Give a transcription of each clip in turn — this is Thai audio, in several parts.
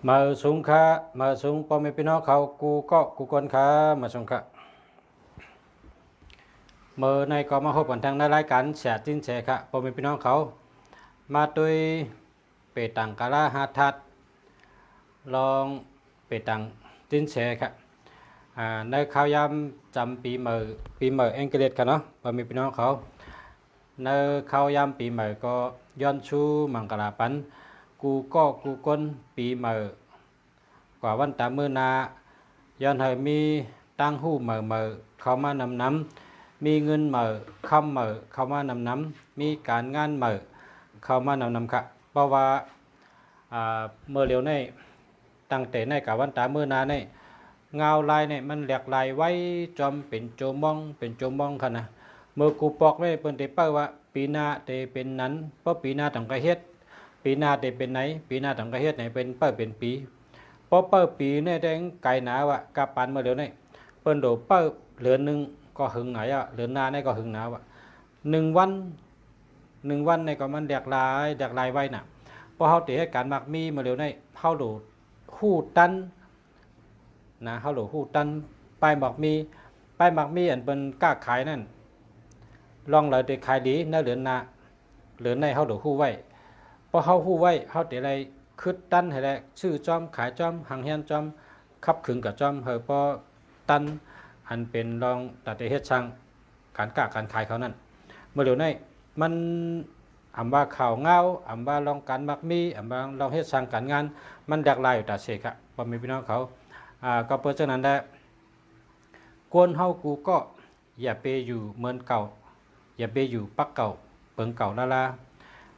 มาสูงค่ะมาสูงพ่อแม่พี่น้องเขากูก็กูคนค่ะมาสูงค่ะเมื่อในก็มาพบกันทางในรายการแฉจินแฉค่ะพ่อแม่พี่น้องเขามาโดยเปตังกาลาหาทัดลองเปตังจินแฉค่ะในข่าวยามจำปีใหม่อังกฤษกันเนาะพ่อแม่พี่น้องเขาในข่าวยามปีใหม่ก็ย้อนชูมังกรปันกูก็กูคนปีใหม่กว่าวันตามมือนาย้อนให้มีตั้งหูเหม่เข้ามานำมีเงินเหม่คำเหม่เข้ามานำมีการงานเหม่เข้ามานำค่ะเพราะว่าเมื่อเร็วในตั้งแต่ในกับวันตามมือนาในเงาลายเนี่ยมันแหลกลายไว้จอมเป็นโจมองค่ะนะเมื่อกูปอกไม่เปิ้นเตเป้าว่าปีหน้าเตเป็นนั้นเพราะปีหน้าต้องกระเฮ็ดปีหน้าเตเป็นไหนปีหน้าต้องกระเฮ็ดไหนเป็นเป้าเป็นปีเพราะเป้าปีเนี่ยแดงไก่หนาว่ะกาปันเมื่อเร็วเนี่ยเปิ้นโดเป้าเหลือนึงก็หึงไหนอ่ะเหลือหน้าเนี่ยก็หึงหนาว่ะ1 วันในก็มันแดกลายไว้น่ะเพราะเฮาเตให้การมักมีเมื่อเร็วเนี่ยเฮาโดฮู้ตันนะเฮาโหลฮู้ตันป้ายหมักมีอันเป็นกล้าขายนั่นลองเลยได้ขายดีเนื้อเหลือนนาเหลือนในเฮาโหลฮู้ไว้พอเฮาฮู้ไว้เฮาเตอะไรคืดตันให้ได้ชื่อจอมขายจอมหังเฮียนจอมขับขึงกับจอมเฮอพอตันอันเป็นลองตัดเฮ็ดช่างการกล้าการขายเขานั่นเมื่อเดี๋ยวนี้มันอำว่าข่าวเงาอำว่าลองการมักมีอำว่าลองเฮ็ดช่างการงานมันดักลายอยู่ตาเสกอะบ่มีพี่น้องเขาก็เปิดจากนั้นได้กวนเฮากูก็อย่าไปอยู่เหมือนเก่าอย่าไปอยู่ปักเก่าเปิงเก่าลา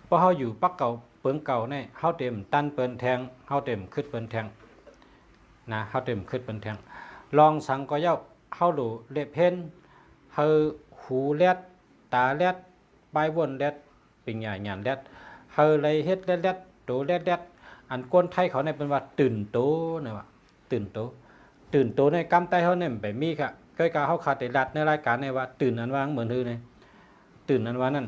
เพราะเฮาอยู่ปักเก่าเปิงเก่าเนี่ยเฮาเต็มตันเปิ้นแทงเฮาเต็มขึ้นเปิ้นแทงนะเฮาเต็มขึ้นเปิ้นแทงลองสังก็เย้าเฮาดูเล็บเพ่นเฮาหูแลดตาแลดปลายวนแลดปิงหยานแลดเฮาเลยเฮ็ดแลดโตแลดอันก้นไทยเขาเนี่ยเป็นว่าตื่นโตนะว่าตื่นโตในกำไตเขาเนี่ยไปมีค่ะเคยกาเขาขาดแต่รัดในรายการในว่าตื่นอันว่างเหมือนฮือเนี่ยตื่นอันว่านั่น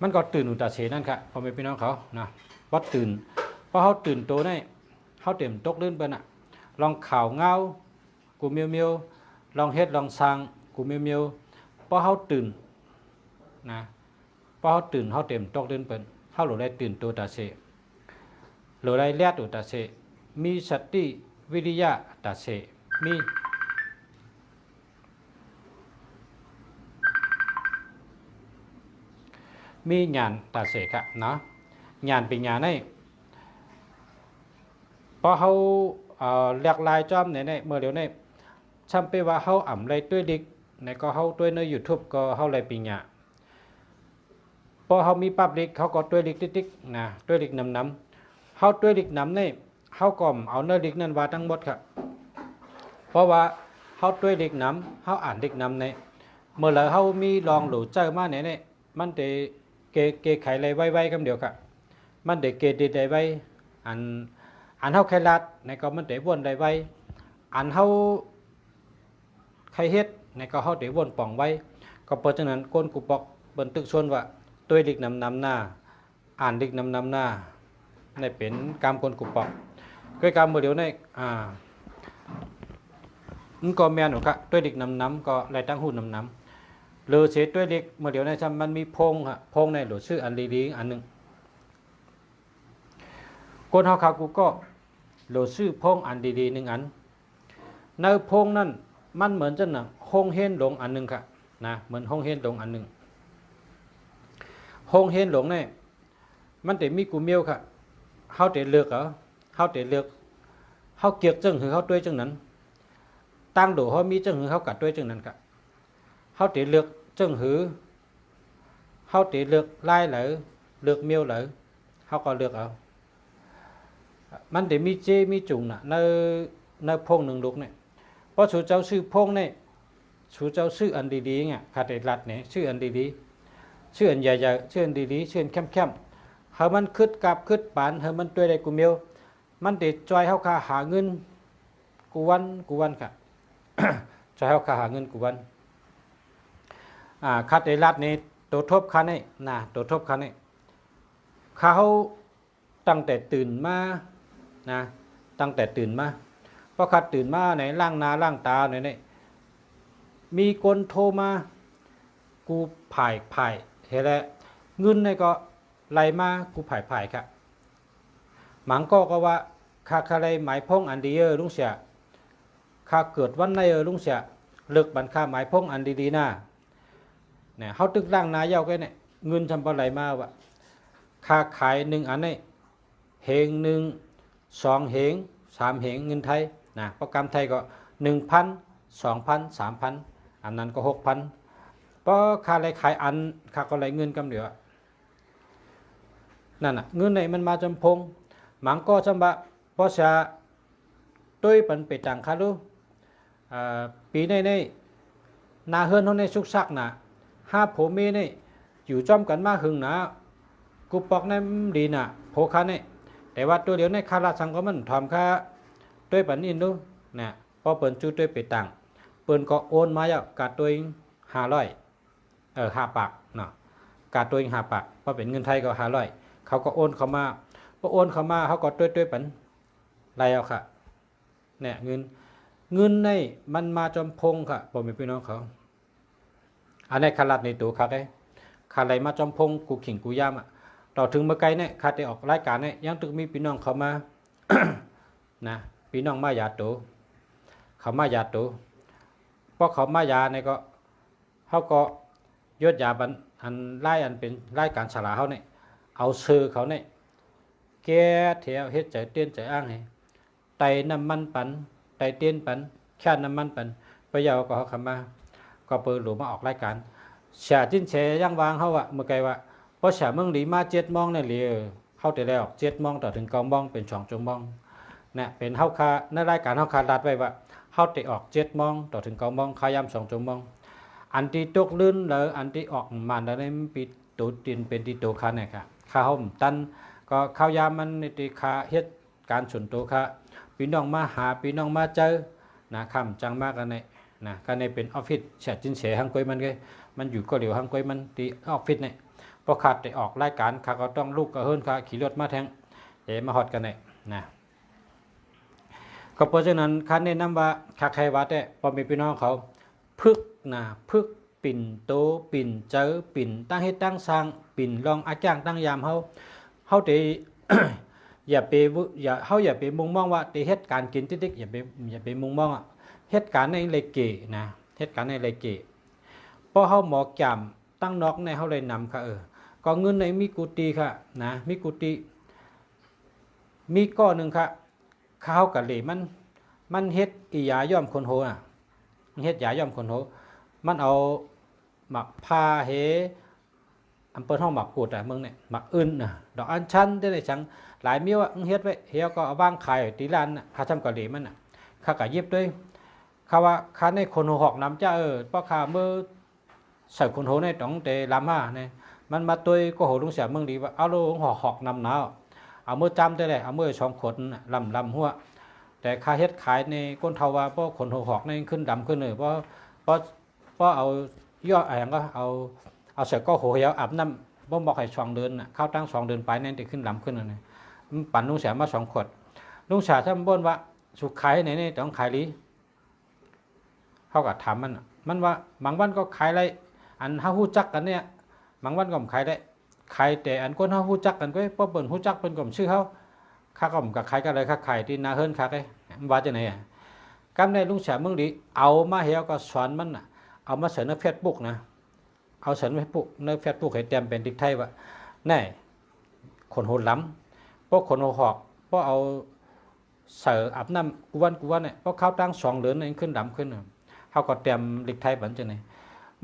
มันก็ตื่นอุตเสนั่นค่ะพอไม่พี่น้องเขานะวัดตื่นเพราะเขาตื่นโตในเขาเต็มตกลื่นเปิ้นอ่ะลองข่าวเงากูเมียวลองเฮ็ดลองสร้างกูเมียวเพราะเขาตื่นนะเพราะเขาตื่นเขาเต็มตกลื่นเปิ้นเขาหลุดได้ตื่นตัวตาเสหลุดได้เลียดอุตเสมีสติวิริยะตาเสมีญาณตาเสกะเนาะญาณเป็นญาณในพอเขาเรียกลายจอมเนี่ยเมื่อเดี๋ยวนี้ช่ำไปว่าเขาอ่ำไรด้วยดิกในก็เขาด้วยใน YouTube ก็เขาไรปีญาพอเขามีปับลิกเขาก็ด้วยดิกติ๊กนะด้วยดิกน้ำเขาด้วยดิกน้ำเนี่ยเขาก็เอาเนื้อดิกนั้นว่าทั้งหมดครับเพราะว่าเขาด้วยดิกน้ำเขาอ่านดิกน้ำเนี่ยเมื่อไรเขามีลองหลูเจอมาเนี่ยมันจะเกไขไรไว้คำเดียวครับมันเด็กเกดีได้ไว้อันเฮาไขลัดในก็มันเตะวนได้ไว้อันเฮาไขเฮ็ดในก็เฮาเตะวนป่องไว้ก็เพราะฉะนั้นก้นกูปอกเปิ้นตึกชวนว่าตัวดิกนำหน้าอ่านดิกนำหน้าในเป็นกรรมก้นกูปอกก็กรรมเมื่อเดียวในมันก็แม่นหนูครับตัวดิกนำก็ไรตั้งหูนำหรือเสียตัวดิกเมื่อเดียวในซ้ำมันมีพงฮะพงในหรือชื่ออันดีๆอันนึงก้นเฮาขากูก็โหลชื่อพงอันดีๆหนึ่งอันในพงนั่นมันเหมือนจะหนังห้องเฮนหลงอันหนึ่งค่ะนะเหมือนห้องเฮนหลงอันหนึ่งห้องเฮนหลงเนี่ยมันแต่มีกูเมียวค่ะเขาแต่เลือกเหรอเขาแต่เลือกเขาเกียกจังหือเขาด้วยจังนั้นตั้งโดเขามีจังหือเขากัดด้วยจังนั้นค่ะเขาแต่เลือกจังหือเขาแต่เลือกไล่เหลือเลือกเมียวเหลือเขาก็เลือกเอามันแต่มีเจมีจุงน่ะในพงหนึ่งลูกเนี่ยเพราะชูเจ้าชื่อพงเนี่ยชูเจ้าชื่ออันดีๆเนี่ยขาดรัดเนี่ยชื่ออันดีๆชื่ออันใหญ่ๆชื่ออันดีๆชื่ออันเข้มๆเฮามันคึดกับคึดปานเฮามันตัวใดกูเมียวมันเด็ดจอยเฮาคาหาเงินกูวันค่ะ จอยเฮาคาหาเงินกูวันขาดรัดเนี่ยตัวทบคันนี่นะตัวทบคันนี่เขาตั้งแต่ตื่นมา นะตั้งแต่ตื่นมาพอขัดตื่นมาในล่างนาล่างตาในนี่มีคนโทรมากูผ่ายเห็นแล้วเงินนี่ก็ไหลมากูผ่ายครับหมังก็ว่าข้าอะไรหมายพ้องอันดีลุงเสียข้าเกิดวันไหนลุงเสียเลิกบันค่าหมายพ้องอันดีๆนะเนี่ยเขาตึกร่างนายเย้ากันเนี่ยเงินทำปลายมาว่าค่าขายหนึ่งอันนี้เหงหนึ่ง2 เหง3 เหงเงินไทยนะประกันไทยก็1,000 2,000 3,000อันนั้นก็6,000เพราะค่าอะไรขายอันค่าก็ไหลเงินกำเหลือนั่นน่ะเงินไหนมันมาจำพงหมังก็จำบะเพราะจะด้วยปันไปต่างค่ารู้ปีในนาเฮือนเขาในสุกซักนะ5 ผัวเมียนี่อยู่จอมกันมาหึงนะกูปอกในดีนะโผค้านี่แต่ว่าตัวเดียวในค่าราชสังก็มันทำค่าด้วยปันอินดูนะพอเปิดจูด้วยไปต่างเปิดก็โอนมาแล้วกาดตัวเอง5005 ปากเนาะกาดตัวเอง5 ปากพอเป็นเงินไทยก็500เขาก็โอนเข้ามาพอโอนเข้ามาเขาก็ด้วยปันไรเอาค่ะเนี่ยเงินในมันมาจอมพงค่ะบอกมีพี่น้องเขาอันนี้ขาดในตัวขาดได้ขาดอะไรมาจอมพงกูขิงกูย่ำต่อถึงเมื่อไกลเนี่ยขาดได้ออกรายการเนี่ยยังตึกมีพี่น้องเขามา นะพี่น้องมายาตัวเขามายาตัวเพราะเขามายาเนี่ยก็เขาก็ยศยาบันอันไล่อันเป็นไล่การฉลาดเขาเนี่ยเอาซื้อเขาเนี่ยแก้เที่ยวเฮ็ดใจเตี้ยนใจอ้างให้ไตน้ำมันปันไตเตี้ยนปันแค่น้ำมันปันไปยาวก็เขาคำมาก็เปิดหลุมมาออกรายการเสียจิ้นเฉยยังวางเขาอะเมื่อไกลว่าเพราะเสียเมืองหลีมา7 โมงเนี่ยเหลียวเข้าแต่แล้ว7 โมงต่อถึง9 โมงเป็น2 ชั่วโมงเนี่ยเป็นเข้าคาในรายการเข้าคาดัดไว้ว่าเข้าแต่ออก7 โมงต่อถึง9 โมงขายำ2 ชั่วโมงอันที่ตกลื่นหรืออันที่ออกมันแล้วเนี่ยปีตูดินเป็นที่โตคาเนี่ยค่ะข้าวห่มตันก็ข้าวยามันในที่คาเฮ็ดการส่วนตัวค่ะพี่น้องมาหาพี่น้องมาเจอนะคำจังมากกันเนี่ยนะก็ในเป็นออฟฟิศเสียจินเสียหังกวยมันเลยมันอยู่ก็เหลียวหังกวยมันที่ออฟฟิศเนี่ยพอขาดได้ออกรายการขาก็ต้องลูกกระเฮิรนขาขี่รถมาแทงมาฮอดกันเนี่ยนะก็เพราะฉะนั้นคันแนะนำว่าขาใครวัดเนี่ยพอมีพี่น้องเขาพึกนะพึกปิ่นโตปิ่นเจอปิ่นตั้งให้ตั้งสร้างปิ่นลองอาจ้างตั้งยามเขาตี อย่าไปมุ่งมองว่าตีเหตุการณ์กินติ๊กอย่าไปมุ่งมองอ่ะเหตุการณ์ในเลยเกะนะเหตุการณ์ในเลยเกะพอเขาหมอกจำตั้งนอกในเขาเลยนำค่ะก็เงินในมีกุฏิค่ะนะมีกุฏิมีก้อนหนึ่งค่ะข้าวกะเหล่มันเฮ็ดอียาย่อมคนโหอ่ะเฮ็ดยาย่อมคนโหมันเอาหมักพาเฮอำเภอห้องหมักกูดเมืองเนี่ยหมักอื่นดอกอัญชันได้เลยจังหลายมิ้วเฮ็ดไว้เฮียก็เอาวางขายตีร้านข้าทำกะเหล่มันข้ากะเย็บด้วยข้าว่าข้าในคนหอกน้ำจ้าเพราะข้าเมื่อใส่คนโหในต้องเตะลำเนี่ยมันมาตัวก็โหลุงเสียเมืองดีว่าเอาลูกหอกนำหนาวเอาเมื่อจำได้เลยเอาเมื่อ2 ขวดลำหัวแต่ข้าเฮ็ดขายในก้นเทวาเพราะคนหอกในขึ้นดำขึ้นเลยเพราะเอาย่ออย่างก็เอาเสร็จก็โหยเอาอาบน้ำบ่บอกให้2 เดือนเข้าตั้ง2 เดือนไปนั่นจะขึ้นลำขึ้นเลยปั่นลุงเสียมา2 ขวดลุงเสียท่านบ่นว่าสุขขายไหนนี่ต้องขายลีเขาก็ถามมันว่าบางวันก็ขายไรอันห้าหู้จักกันเนี่ยบางวันก็ขายได้ขายแต่อันก้นห้าหู้จักกันก็เพราะเปิ่นหู้จักเป็นกลุ่มชื่อเขาข้าก็กับขายกันเลยข้าขายที่นาเฮิรนข้าได้ว่าจะไหนกำในลุงเสียเมืองดีเอามาเหี่ยวก็สอนมันเอามาเสนอเฟซบุ๊กนะเอาเสนอเฟซบุ๊กในเฟซบุ๊กให้เต็มเป็นดิกไทยว่าแน่คนโหดล้ำเพราะคนโหหอกเพราะเอาเสืออาบน้ำกูวันเนี่ยเพราะเข้าตั้ง2 เดือนเองขึ้นดำขึ้นเขาก็เต็มดิกไทยบันจะไหน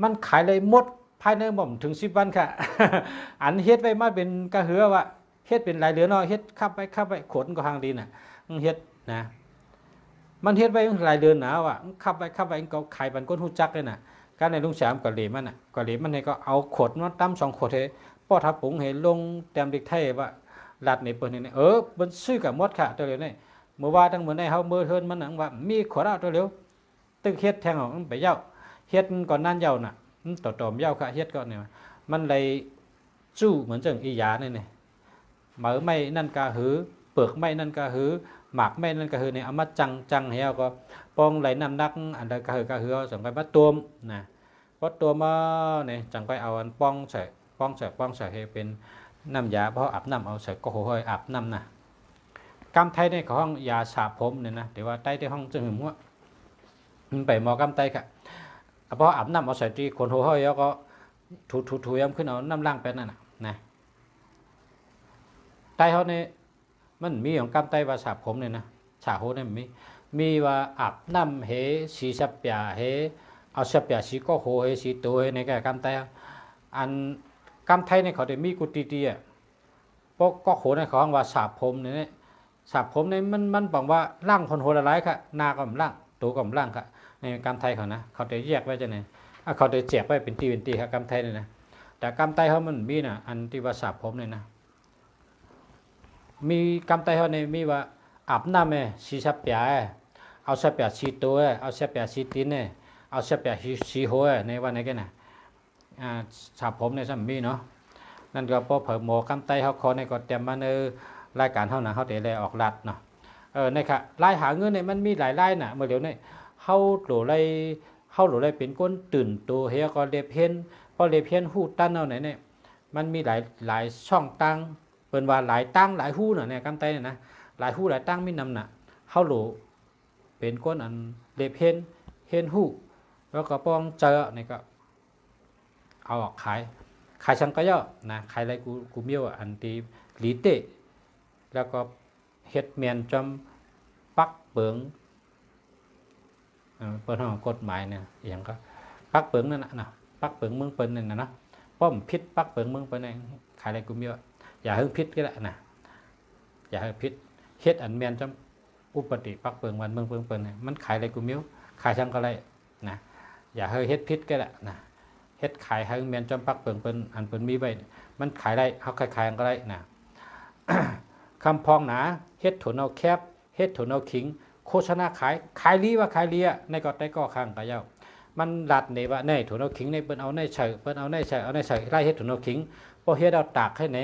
มันขายเลยหมดภายในหม่อมถึง10 วันค่ะ อันเฮ็ดไว้มาเป็นกระเหือว่าเฮ็ดเป็นรายเดือนเนาะเฮ็ดขับไปขนก็ทางดีน่ะเฮ็ดนะมันเฮ็ดไว้รายเดือนหนาว่ะขับไปก็ขายบันก้นหูจักเลยน่ะการในลุงแสมก็เหลมันก็เหลมันให้ก็เอาขวดมาตั้ม2 ขวดให้ป้อทับปุ๋งให้ลงเต็มดิกไทยว่าลัดในเปิ้นนี่มันซื้อกับมดค่ะตัวเดียวนี่เมื่อว่าทั้งหมดในเฮาเมื่อเฮิรนมันหนังว่ามีขวดเอาตัวเดียวตึกเฮ็ดแทงออกไปเย้าเฮ็ดก่อนนั่นเย้าน่ะต่อมเย้าค่ะเฮ็ดก่อนเนี่ยมันเลยจู้เหมือนจังอีหยาเนี่ยเหมือไม่นั่นกาหือเปลือกไม่นั่นกาหือ หมากแม่นั่นก็คือเนี่ยเอามาจังเหี่ยวก็ปองไหลน้ำนักอันใดก็คือสมไปมาตัวมนะพอตัวมาเนี่ยจังไปเอาอันป้องใส่ให้เป็นน้ำยาเพราะอาบน้ำเอาใส่ก็โหยอาบน้ำนะกำไทยในห้องยาสระผมเนี่ยนะแต่ว่าใต้ที่ห้องจะหึมว่าไปหมอกำไตค่ะเพราะอาบน้ำเอาใส่ที่คนโหยแล้วก็ถูย้ำขึ้นเอาน้ำล่างไปนั่นนะใต้เขาเนี่ยมันมีของกำไตว่าสระผมเนี่ยนะสระโหเนี่ยมีว่าอาบน้ำเฮสีสับเปียเฮเอาสับเปียสีก็โหเฮสีตัวเฮในกำไตอันกำไทยในเขาได้มีกุฏิตีอ่ะพวกก็โหในเขาว่าสระผมเนี่ยสระผมเนี่ยมันบอกว่าล่างคนโหละไรค่ะหน้าก็ล่างตัวก็ล่างค่ะในกำไทยเขานะเขาได้แยกไว้จะไหนเขาได้แจกไว้เป็นตีครับกำไทยเนี่ยนะแต่กำไตเขามันมีนะอันที่ว่าสระผมเนี่ยนะมีกำไตเขาเนี่ยมีว่าอาบน้ำเนี่ยสีสับเปียเอาสับเปียสีตัวเอาสับเปียสีตีนเนี่ยเอาสับเปียสีหัวในวันนี้กันนะสระผมในสมัยเนาะนั่นก็พอเผยหมอกำไตเขาคอในก็เตรียมมาในรายการเท่านั้นเขาเตะเลยออกรัดเนาะในค่ะรายหาเงินเนี่ยมันมีหลายรายน่ะเมื่อเดี๋ยวนี้เขาหลุดเลยเป็นก้นตื่นตัวเฮียก็เล็บเพี้ยนพอเล็บเพี้ยนหูตั้นเอาไหนเนี่ยมันมีหลายช่องตั้งเป็นว่าหลายตั้งหลายหูน่ะเนี่ยกำไตเนี่ยนะหลายหูหลายตั้งมีนำน่ะเขาหลุดเป็นก้นอันเล็บเพี้ยนหูแล้วก็ป้องเจอเนี่ยก็เอาออกขายช่างก็ย่อนะขายอะไรกูเมียวอันตีหลีเตะแล้วก็เฮ็ดเมียนจำปักเปิงเปิดห้องกฎหมายเนี่ยอย่างก็ปักเปิงนั่นนะปักเปิงเมืองเปิงนั่นนะป้อมพิษปักเปิงเมืองเปิงนั่นขายอะไรกูเมียวอย่าให้พิษก็ได้นะอย่าให้พิษเฮ็ดอันเมียนจำอุปติปักเปิงวันเมืองเปิงเนี่ยมันขายอะไรกูเมียวขายช่างก็ได้นะอย่าให้เฮ็ดพิษก็ได้นะเฮ็ดขายให้เมียนจำปักเปิงเป็นอันเป็นมีใบมันขายได้เขาขายก็ได้นะคำพองหนาเฮ็ดถุนเอาแคบเฮ็ดถุนเอาขิงโฆษณาขายลีว่าขายลีอ่ะในก็ได้ก็ข้างกะเย้ามันลัดในว่าในถุนเอาขิงในเปิ้นเอาในใส่เปิ้นเอาในใส่ไล่เฮ็ดถุนเอาขิงพอเฮ็ดเอาตากให้ไหน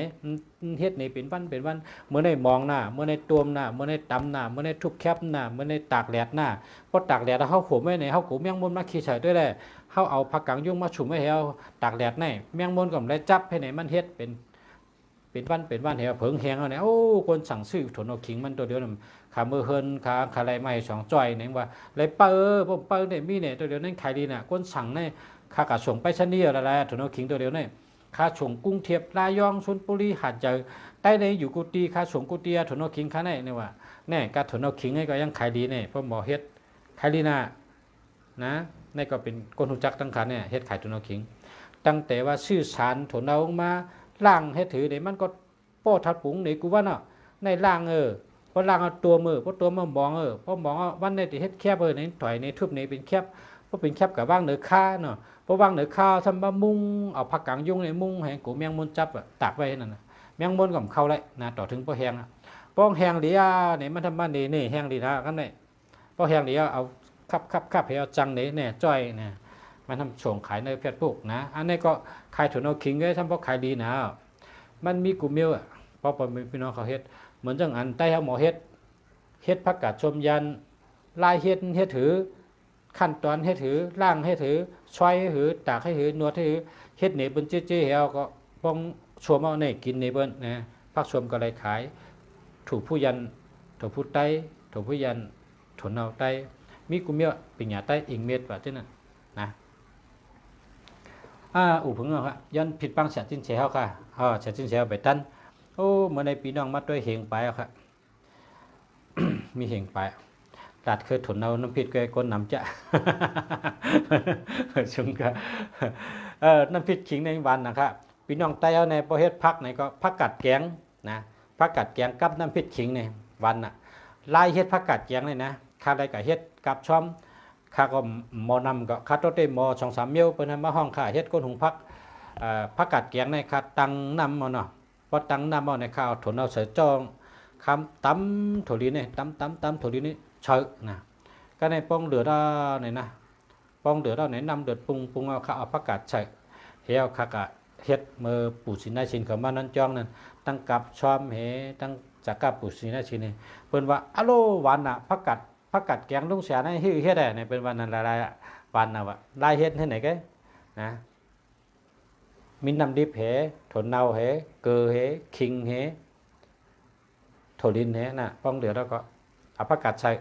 เฮ็ดนี่เป็นวันเมื่อในมองหน้าเมื่อในตวมหน้าเมื่อในตำหน้าเมื่อในทุบแคบหน้าเมื่อในตากแดดหน้าพอตากแดดแล้วเฮาขมไว้ในเฮากูเมียงมนมาขี้ใส่ด้วยแหละเฮาเอาผักกางยุ่งมาฉุ่มไว้ให้เอาตากแดดในเมียงมนก็ได้จับให้ไหนมันเฮ็ดเป็นวันเหี่ยวเผิงแหงเอาเนี่ยโอ้คนสั่งซื้อถุนเอาขิงมันตัวเดียวน่ะขามือเฮินขาอะไรไม่สองจ้อยเนี่ยว่าเลยเปิ้เนี่ยมีเนี่ยตัวเดียวนั่นขายดีน่ะคนสั่งเนี่ยขากระส่งไปชนีอะไรถุนเอาขิงตัวเดียวเนี่ยค่าส่งกุ้งเทียบลายองชลบุรีหาดใหญ่ใต้ในอยู่กุฏิค่าส่งกุฏิถุนเอาขิงค่าไหนเนี่ยว่าเนี่ยการถุนเอาขิงนี่ก็ยังขายดีเนี่ยเพราะหมอเฮ็ดขายดีน่ะนะนี่ก็เป็นคนหูจักตั้งขันเนี่ยเฮ็ดขายถุนเอาขิงตั้งแต่ว่าชื่อสารถุนเอามาล่างให้ถือเนี่ยมันก็โป้ทัดปุ๋งเนี่ยกูว่าเนาะในล่างพอล่างเอาตัวมือพอตัวมือมองพอมองวันในที่เฮ็ดแคบในถอยในทุบในเป็นแคบพอเป็นแคบกับว่างเหนือค่าเนาะพอว่างเหนือค่าทำบะมุงเอาผักกางยุ่งในมุงแห่งกูเมียงมนจับตากไว้นั่นน่ะเมียงมนกับเข้าเลยนะต่อถึงพอแหงป้องแหงเหลียเนี่ยมันทำบ้านนี่แหงดีนะกันเนี่ยพอแหงเหลียเอาคับให้เอาจังเนี่ยจ้อยเนี่ยมันทำส่งขายในเพชรปุกนะอันนี้ก็ขายถุนเอาขิงเลยทำเพราะขายดีนะมันมีกูเมียวเพราะพี่น้องเขาเฮ็ดเหมือนจังอันใต้เขาหมอเฮ็ดผักกาดชมยันลายเฮ็ดถือขั้นตอนเฮ็ดถือล่างเฮ็ดถือช่วยให้ถือตากให้ถือนวดให้ถือเฮ็ดเนี่ยเป็นเจ๊เฮาก็ป้องชวมเอาเนี่ยกินเนี่ยเปิ้นนะผักชวมก็เลยขายถูกผู้ยันถูกผู้ใต้ถูกผู้ยันถุนเอาใต้มีกูเมียวปิญญาใต้อิงเม็ดว่าจังนั้นนะอุปงเอาครับย้อนผิดปังเสียจิ้นเสียเฮาค่ะเสียจิ้นเสียไปตั้นโอ้เมื่อในปีน้องมาด้วยเหงไปเอาครับ มีเหงไปตัดคือถุนเอาน้ำพิษก็ก้นน้ำจะ ชุมก็น้ำพิษขิงในวันนะครับปีน้องไต้เอาในประเทศพักในก็พักกัดแกงนะพักกัดแกงกับน้ำพิษขิงในวันน่ะลายเฮ็ดพักกัดแกงเลยนะข้าได้กับเฮ็ดกับช้อมข้าก็หมอนำก็ข้าโตเตหมอ2-3เมียวเปิ้นมาห้องข้าเฮ็ดก้นหุงพักกัดแกงในข้าตังน้ำเอาเนาะพอตังน้ำเอาในข้าวถุนเอาใส่จองคำตำถั่วลินเนี่ยตำถั่วลินนี่เชอะนะก็ในป้องเดือดเนี่ยนะป้องเดือดเนี่ยนำเดือดปรุงเอาข้าวผักกาดใส่เฮียวข้ากะเฮ็ดมือปูสินได้ชินกับมานั่นจ้องนั่นตั้งกับช้อมเหตั้ง จากกับปุสินะชินี่เปิ้นว่าอะโลหวานน่ะผักกัดแกงลุงเสียในฮื้อเฮ็ดได้ในเป็นวันนั้นหลายๆวันน่ะว่าลายเฮ็ดให้ไหนแกนะมีน้ำดิบเหถั่วเน่าเหเกลือเหขิงเหถั่วลินเหน่ะป้องเหลือแล้วก็เอาผักกัดใส่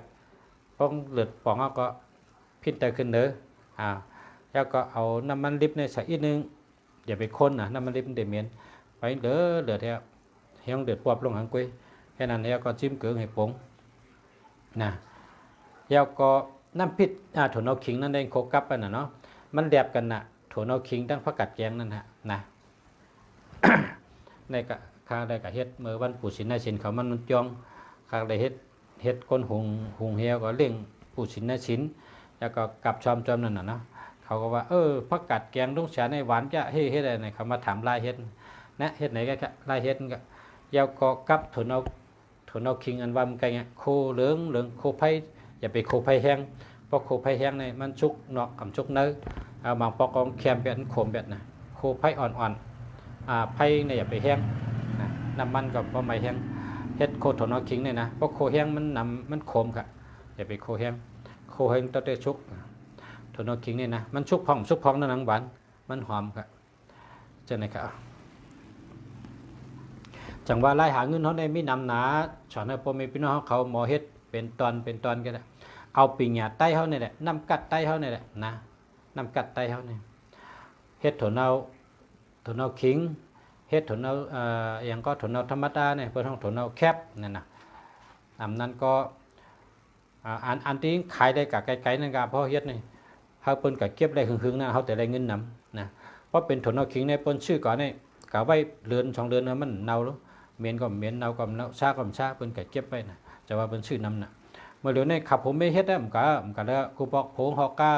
ป้องเหลือปองเอาก็พิจแต่ขึ้นเด้อแล้วก็เอาน้ำมันดิบในใส่อีกนึงอย่าไปคนนะน้ำมันดิบมันเดือดเหม็นไปเด้อเดือดแท้เฮียงเดือดปอบลงหางกุ้ยแค่นั้นแล้วก็จิ้มเกลือให้ปงนะแล้วก็น้ำพริกถั่วเน่าขิงนั่นเองโคกับอันน่ะเนาะมันแดบกันน่ะถั่วเน่าขิงตั้งผักกัดแกงนั่นฮะนะ ในกะข้าได้กะเฮ็ดเมื่อวันปู่สินนาชินเขามันจองข้าได้เฮ็ดก้นหุงเฮียวก็เลี้ยงปู่สินนาชินแล้วก็กับชอมนั่นน่ะเนาะเขาก็ว่าผักกัดแกงลุงเสียในหวานจะเฮ็ดอะไรเนี่ยเขามาถามลายเฮ็ดนะเฮ็ดไหนก็ลายเฮ็ดก็ยาวก็กับถั่วเน่าคิงอันว่ามันไกเงี้ยโคเหลืองโคไผ่อย่าไปโคไผ่แห้งเพราะโคไผ่แห้งเนี่ยมันชุกนอกกับชุกเนื้อบางปอกองแคมแบบขมแบบน่ะโคไผ่อ่อนไผ่เนี่ยอย่าไปแห้งนะน้ำมันกับว่าไม่แห้งเฮ็ดโคถั่วเน่าคิงเนี่ยนะเพราะโคแห้งมันขมค่ะอย่าไปโคแห้งต้องได้ชุกถั่วเน่าคิงเนี่ยนะมันชุกพองนั่นหนังหวานมันหอมค่ะเจ้าไหนครับจังว่าไล่หาเงินเขาได้มีนำหนาฉอนให้พ่อแม่พี่น้องเขาหมอเฮ็ดเป็นตอนก็ได้เอาปิงหยาใต้เขาเนี่ยแหละน้ำกัดใต้เขาเนี่ยแหละนะน้ำกัดใต้เขาเนี่ยเฮ็ดถั่วเน่าขิงเฮ็ดถั่วเน่าอย่างก็ถั่วเน่าธรรมดาเนี่ยเพื่อห้องถั่วเน่าแคบนั่นนะนั้นก็อันที่ขายได้กับไกลๆนั่นก็เพราะเฮ็ดนี่เขาเปิ้นกับเก็บได้หึงๆนะเขาแต่ได้เงินนำนะเพราะเป็นถั่วเน่าขิงในเปิ้นชื่อก่อนนี่กะไว้เดือน2 เดือนมันเน่าแล้วเมียนก็เมียนเน่าก็เน่าชาก็ชาเปิ้นก็เก็บไว้นะจะว่าเปิ้นชื่อนำน่ะเมื่อเดี๋ยวนี้ขับผมไม่เฮ็ดได้มันก็แล้วกูบอกโผงฮอกก้า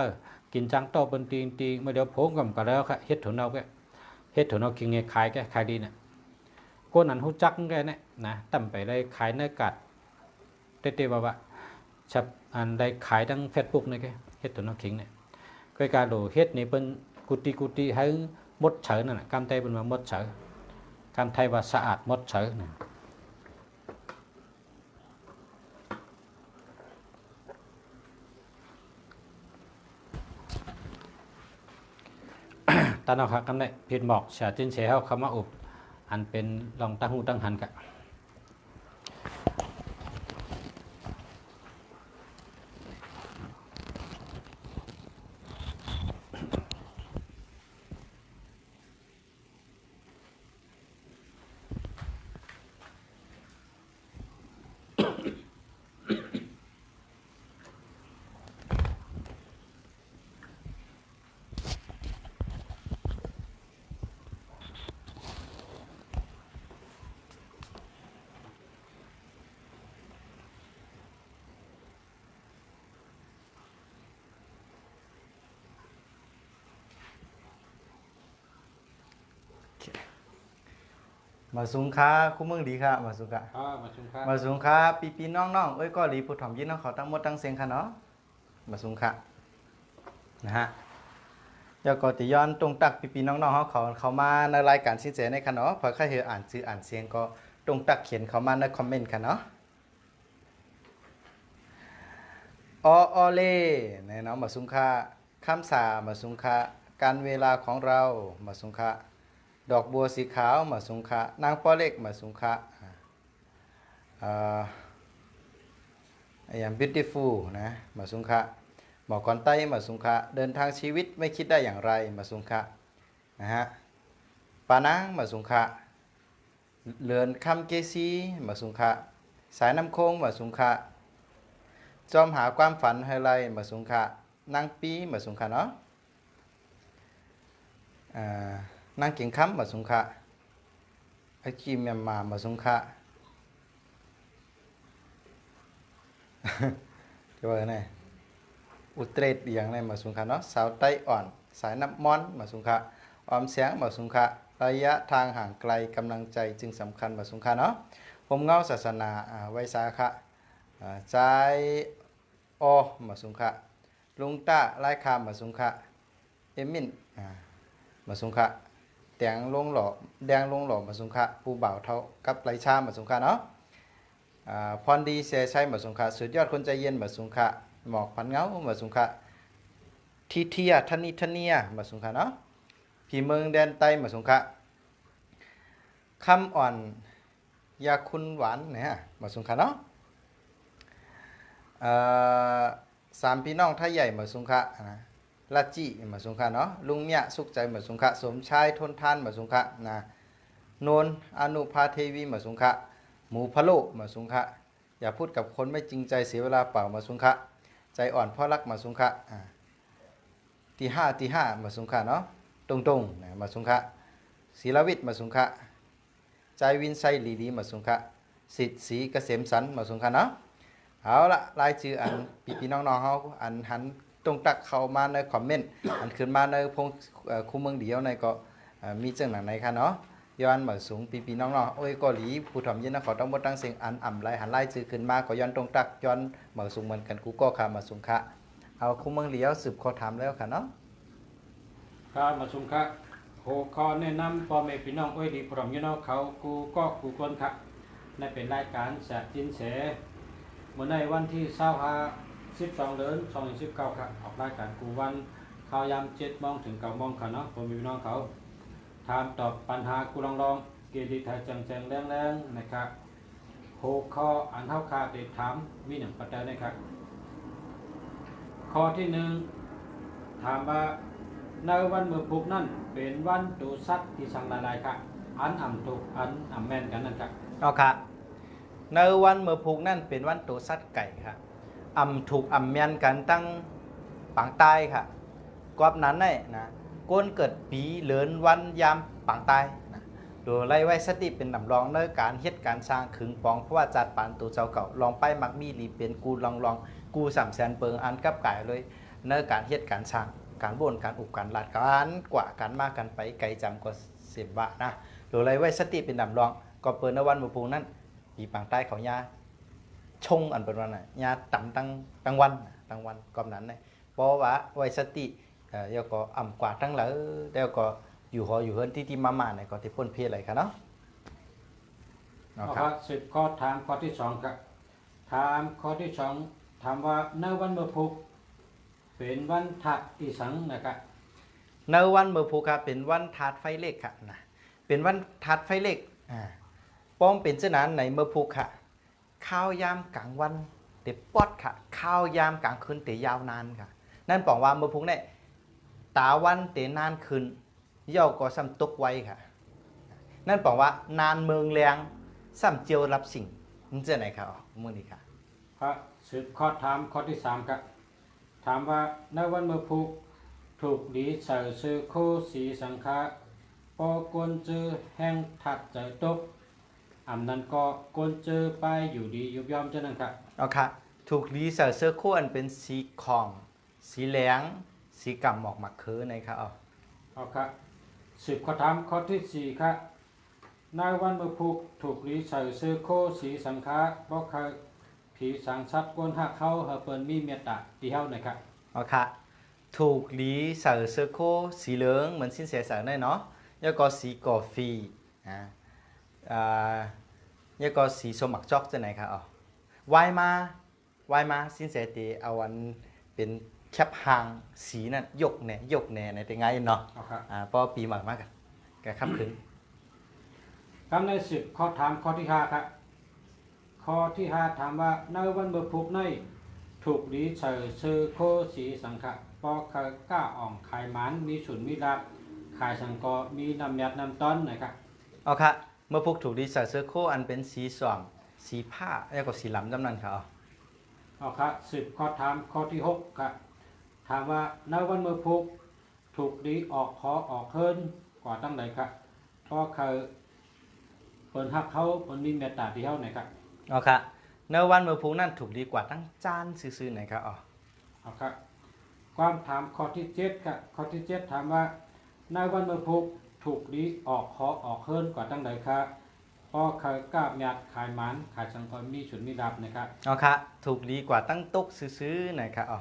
กินจังโตเปิ้นตีเมื่อเดี๋ยวโผงก็แล้วเฮ็ดถั่วเน่าแกเฮ็ดถั่วเน่าขิงขายดีน่ะคนนั้นฮู้จักแกเนี่ยนะตั้มไปได้ขายเนื้อกัดเต้ๆว่าชับอันได้ขายทั้ง Facebook นี่แกเฮ็ดถั่วเน่าขิงเนี่ยก็การดูเฮ็ดนี่เปิ้นกุฏิให้มดเฉยนั่นน่ะกำไทยเป็นว่ามดเฉยกำไทยว่าสะอาดมดเฉยนะตอนเอาขักกันได้ผิดบอกเสียจินเสียเฮาคำว่าอุบอันเป็นลองตั้งหูตั้งหันกะมาสุงค้าคู่เมืองดีค่ะมาสุงค้ามาสุงค้าปีน้องเอ้ยก็ดีผู้ถ่อมยินน้องเขาตั้งหมดตั้งเสียงค่ะเนาะมาสุงค้านะฮะเดี๋ยวก็ติย้อนตรงตักปีน้องเขามาในรายการชี้แจงในค่ะเนาะพอใครเห็นอ่านชื่ออ่านเสียงก็ตรงตักเขียนเขามาในคอมเมนต์ค่ะเนาะอเล่เนี่ยเนาะมาสุงค้าคำสามาสุงค้าการเวลาของเรามาสุงค้าดอกบัวสีขาวมาสุงคะนางป้อเล็กมาสุงคะอย่าง beautiful นะมาสุงคะหมอกอนไต้มาสุงคะเดินทางชีวิตไม่คิดได้อย่างไรมาสุงคะนะฮะปานางมาสุงคะเลือนคำเกซีมาสุงคะสายน้ำโค้งมาสุงคะจอมหาความฝันไฮไลท์มาสุงคะนางปีมาสุงคะเนาะนางเก่งค้ำมาสุงคะไอจีเมียนมาสุงคะจะว่าไงอุตรดิตถ์อย่างไรมาสุงคะเนาะสาวไต้อ่อนสายน้ำมอนมาสุงคะออมแสงมาสุงคะระยะทางห่างไกลกำลังใจจึงสำคัญมาสุงคะเนาะผมเงาศาสนาไวสาขะใจอมาสุงคะลุงต้าไล่คามมาสุงคะเอมินมาสุงคะแดงลงหล่อมาสุงคะผู้บ่าวเท่ากับไรชามาสุงคะเนาะ พรดีเสียชัยมาสุงคะสุดยอดคนใจเย็นมาสุงคะหมอกพันเงามาสุงคะทีเทียทนิทเนียมาสุงคะเนาะพี่เมืองแดนใต้มาสุงคะคำอ่อนยาคุณหวานเนี่ยมาสุงคะเนาะสามพี่น้องไทยใหญ่มาสุงคะนะลัดจี้มาสุงคะเนาะลุงเนี่ยสุขใจมาสุงคะสมชายทนทานมาสุงคะนะนนอนุภาเทวีมาสุงคะหมูพะโล้มาสุงคะอย่าพูดกับคนไม่จริงใจเสียเวลาเปล่ามาสุงคะใจอ่อนเพราะรักมาสุงคะที่ห้ามาสุงคะเนาะตรงๆนะมาสุงคะศิลวิทย์มาสุงคะใจวินไซลีดีมาสุงคะสิทธิ์ศรีเกษมสันมาสุงคะเนาะเอาละรายชื่ออันพี่น้องๆเขาอันหันตรงตักเข้ามาในคอมเมนต์อันขึ้นมาในพงคู่เมืองเดียวในก็มีจังหนังไหนคะเนาะย้อนมาสูงพี่น้องๆโอ้ยเกาหลีผู้ถ่อมยินนะขอต้องหมดตั้งเสียงอันอ่ำไรหันไล่ชื่อขึ้นมาก็ย้อนตรงตักย้อนมาสูงเหมือนกันกูก็ค่ะมาสูงค่ะเอาคู่เมืองเดียวสืบข้อถามแล้วค่ะเนาะ ครับมาชุมครับโหคอแนะนำพ่อแม่พี่น้องอ้อยดีพร้อมอยู่เนาะเขากูก็กูคนครับนั่นเป็นรายการแสบจินแสเมื่อในวันที่12 เดือน2019ครับออกรายการกูวันข่าวยาม7 โมงถึง 9 โมงครับเนาะพ่อแม่พี่น้องเขาถามตอบปัญหากูลองเกียรติไทยจังแรงๆนะครับโหคออันเท่าคาเด็ดถามมีหนึ่งประเด็นนะครับข้อที่1ถามว่าในวันเมื่อพุกนั่นเป็นวันดูสัตว์ที่สั่งหลายๆครับอันอ่ำถูกอันอ่ำแม่นกันนั่นครับ เอาค่ะในวันเมื่อพูกนั่นเป็นวันโตสัตว์ไก่ค่ะอำถูกอำเมียนกันตั้งปางใต้ค่ะกอบนั้นเนี่ยนะก้นเกิดปีเหลือนวันยามปางใต้นะโดยไล่ไว้สติเป็นนำรองในการเฮ็ดการสร้างขึงปองเพราะว่าจัดปานตัวเจ้าเก่าลองไปมักมีรีเป็นกูลองกู300,000เปิงอันกับไก่เลยในการเฮ็ดการสร้างการบ่นการอุบการลาดการกว่าการมากกันไปไกลจำก็10 บาทนะโดยไล่ไว้สติเป็นนำรองก็เปิดในวันเมื่อพูกนั่นปีปางใต้เขายาชงอันเป็นวันน่ะยาต่ำตั้งวันกอบนั้นเนี่ยเพราะว่าไว้สติแล้วก็อ่ำกว่าตั้งแล้วแล้วก็อยู่หออยู่เฮือนที่มาเนี่ยก็ที่พ้นเพศอะไรครับเนาะ ข้อ10ข้อถามข้อที่2ครับถามข้อที่2ถามว่าในวันเมื่อพุกเป็นวันถัดอีสังนะครับในวันเมื่อพูครับเป็นวันถาดไฟเล็กค่ะนะเป็นวันถาดไฟเล็กป้อมเป็นเจ้านั้นในเมื่อพูค่ะข้าวยามกลางวันเตะปอดค่ะข้าวยามกลางคืนเตะยาวนานค่ะนั่นบอกว่าเมื่อพูเนี่ยตาวันเตะนานคืนย่อก็ซ้ำตกไว้ค่ะนั่นบอกว่านานเมืองแรงซ้ำเจียวรับสิ่งมันจะไหนครับมือนี้ค่ะข้อ10ข้อถามข้อที่3ครับถามว่าในวันเมื่อพุกถูกดีใส่ซื้อโคสีสังฆาปอกวนเจอแห้งถัดใจตกอำนั้นก็กวนเจอไปอยู่ดียุบย่อมเจ้านั่นครับเอาค่ะถูกดีใส่เสื้อโค้นเป็นสีของสีแหลงสีกำหมอกหมักเคือนะครับเอาครับ10ข้อถามข้อที่4ครับในวันเมื่อพุกถูกดีใส่ซื้อโคสีสังฆาบอกเคยผีสังสัตว์กวนหักเข้าเฮเปินมีเมตตาที่เฮานะครับ เอาค่ะถูกดีใส่เสื้อโค้สีเหลืองเหมือนสิ้นเสียสารได้เนาะแล้วก็สีกาแฟแล้วก็สีส้มหมักจอกจะไหนครับวายมาสิ้นเสียตีเอาวันเป็นแคปหางสีนั่นยกแหน่ในแต่ไงเนาะเพราะปีหมากกันแกขับขึ้นคำใน10ข้อถามข้อที่5ครับข้อที่5ถามว่าในวันเมื่อพุกในถูกดีใส่ซื้อโคสีสังฆะปอเคยก้าอ่องขายหมันมีฉุนมีรับขายสังกอมีน้ำยัดน้ำต้นนะครับเอาค่ะเมื่อพุกถูกดีใส่เสื้อโคอันเป็นสีส้มสีผ้าแล้วก็สีหลำจำนั้นครับเอาครับ10ข้อถามข้อที่6ครับถามว่าในวันเมื่อพุกถูกดีออกขอออกเฮิรนกว่าตั้งไหนครับเพราะเคยเปิดหักเขาเปิดมีเมตตาที่เฮาไหนครับเอาค่ะในวันเมื่อพุกนั่นถูกดีกว่าตั้งจานซื่อๆไหนครับเอาครับความถามข้อที่7ครับข้อที่7ถามว่าในวันเมื่อพุกถูกดีออกขอออกเฮิรนกว่าตั้งไหนครับเพราะเคยกล้าหยัดขายหมันขายสังกอมีฉุนมีรับนะครับเอาค่ะถูกดีกว่าตั้งตุกซื้อๆไหนครับเอ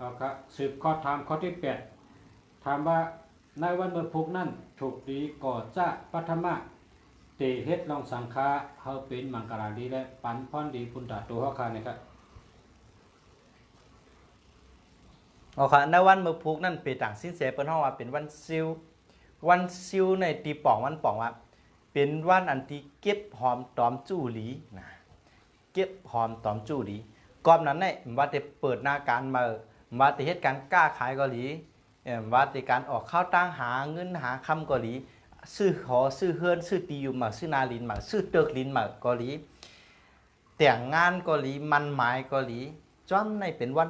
าครับ10ข้อถามข้อที่8ถามว่าในวันเมื่อพุกนั่นถูกดีก่อจะปัทมะ เตเฮ็ดลองสังฆาเฮาเป็นมังกราดีและปันพรดีพุนตาตัวเฮาคานะครับ เอาค่ะในวันมือพุกนั่นเป็นต่างสิ้นเสียเปิ้นฮ้องว่าเป็นวันซิววันซิวในตีป่องวันป่องว่าเป็นวันอันที่เก็บหอมตอมจู้หลีนะเก็บหอมตอมจู้หลีก่อนนั้นเนี่ยว่าจะเปิดหน้าการมาว่าจะเฮ็ดการกล้าขายเกาหลีว่าจะการออกข้าวตั้งหาเงินหาคำเกาหลีซื้อหอซื้อเฮือนซื้อตีอยู่มาซื้อนาลินมาซื้อเติกลินมาเกาหลีแต่งงานเกาหลีมันหมายเกาหลีจอมในเป็นวัน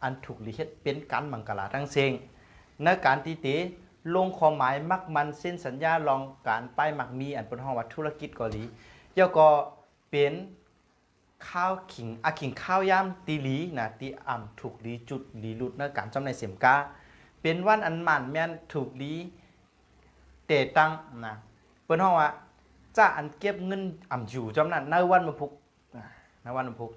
อันถูกลิขิตเป็นการมังกรทั้งเซงในการที่เตลงความหมายมักมันเส้นสัญญาลองการป้ายมักมีอันเป็นห้องว่าธุรกิจเกาหลีเจ้าก็เป็นข้าวขิงขิงข้าวย่ำตีหลีนะตีอ่ำถูกลีจุดลีลุดในการจำในเสียมกาเป็นวันอันหมันแม่นถูกลีเตตังนะเป็นห้องว่าจะอันเก็บเงินอ่ำอยู่จำนั้นในวันมาพุกในวันมาพุก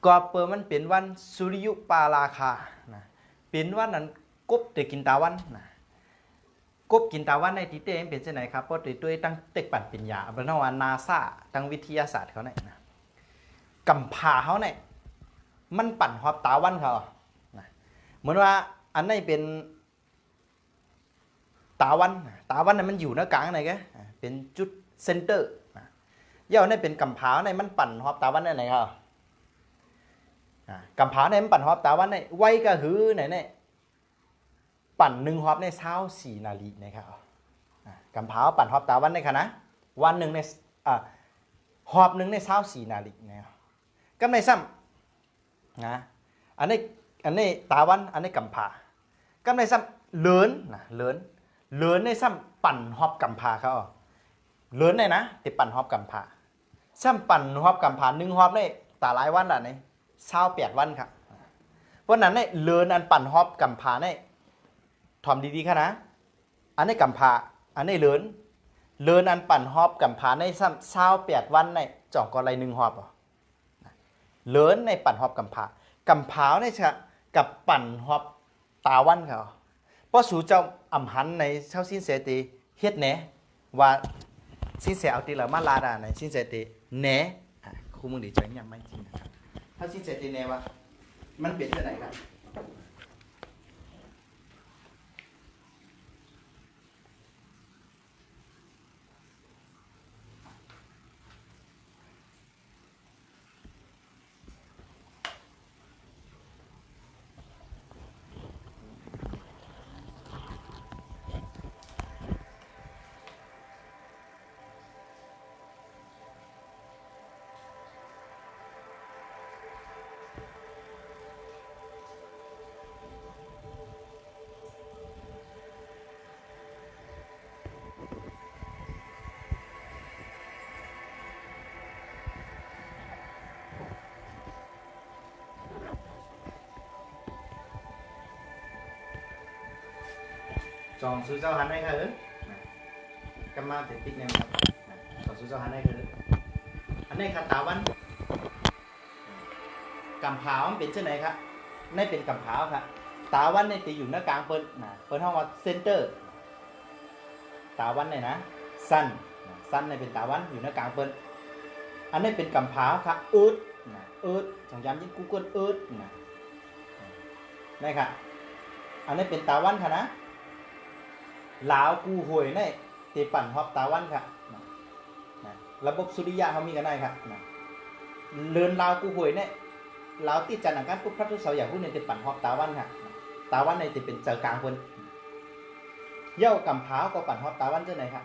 ก็เปิดมันเป็นวันสุริยุปาราคานะเป็นวันนั้นกบเตกินตาวันนะกบกินตาวันในที่เต้เป็นเช่นไหนครับเพราะตัวตั้งเต็กปั่นปัญญาเป็นว่านาซาตั้งวิทยาศาสตร์เขาเนี่ยนะกำพาเขาเนี่ยมันปั่นหอบตาวันเขานะเหมือนว่าอันนี้เป็นตาวันเนี่ยมันอยู่ในกลางไหนแกเป็นจุดเซนเตอร์นะเย่าเนี่ยเป็นกำพาในมันปั่นหอบตาวันไหนครับกำผาในมันปั่นหอบตาวันในไว้ก็หือไหนเนี่ยปั่นหนึ่งหอบในเช้า4 นาฬิกานะครับกำผาปั่นหอบตาวันในค่ะนะวันหนึ่งในหอบหนึ่งในเช้า4 นาฬิกานะครับก็ในซ้ำนะอันนี้ตาวันอันนี้กำผาก็ในซ้ำเลินนะเลินในซ้ำปั่นหอบกำผาเขาเลินในนะติปั่นหอบกำผาซ้ำปั่นหอบกำผาหนึ่งหอบในตาหลายวันละเนี่ย28 วันครับเพราะนั้นเนี่ยเลินอันปั่นฮอบกำพาเนี่ยทอมดีๆค่ะนะอันนี้กำพาอันนี้เลินอันปั่นฮอบกำพาใน28 วันเนี่ยจ่องก็ไร1 ฮอบเลินในปั่นฮอบกำพาเนี่ยจะกับปั่นฮอบตาวันเขาเพราะสู่เจ้าอำหันในเช่าสิ้นเสตีเฮ็ดแหนว่าสิ้นเสเอาตีละมาลาดาในสิ้นเสตีแหนคู่มึงดีใจยังไม่จริงนะครับถ้าสิ้นเสร็จในว่ามันเป็นที่ไหนครับจองซื้อเจ้าหันได้ค่ะกำมาติดติ๊กเนี่ยจองซื้อเจ้าหันได้ค่ะอันนี้คาตาวันกำพาวมันเป็นเช่นไหนครับนี่เป็นกำพาวครับตาวันเนี่ยจะอยู่หน้ากลางเปิ้นห้องว่าเซนเตอร์ตาวันเนี่ยนะสั้นเนี่ยเป็นตาวันอยู่หน้ากลางเปิ้นอันนี้เป็นกำพาวครับสองย้ำยิ่งกูเกิลนี่ค่ะอันนี้เป็นตาวันค่ะนะลาวกูหวยเนี่ยตีปั่นฮอบตาวันค่ะระบบสุริยะเขามีกันได้ครับเลือนลาวกูหวยเนี่ยลาวติดจันทร์กันปุ๊บพระทุกเสาร์อย่างพวกนี้ตีปั่นฮอบตาวันค่ะตาวันในตีเป็นเจอกลางคนเย่ากำพร้าวก็ปั่นฮอบตาวันเจ้าไหนครับ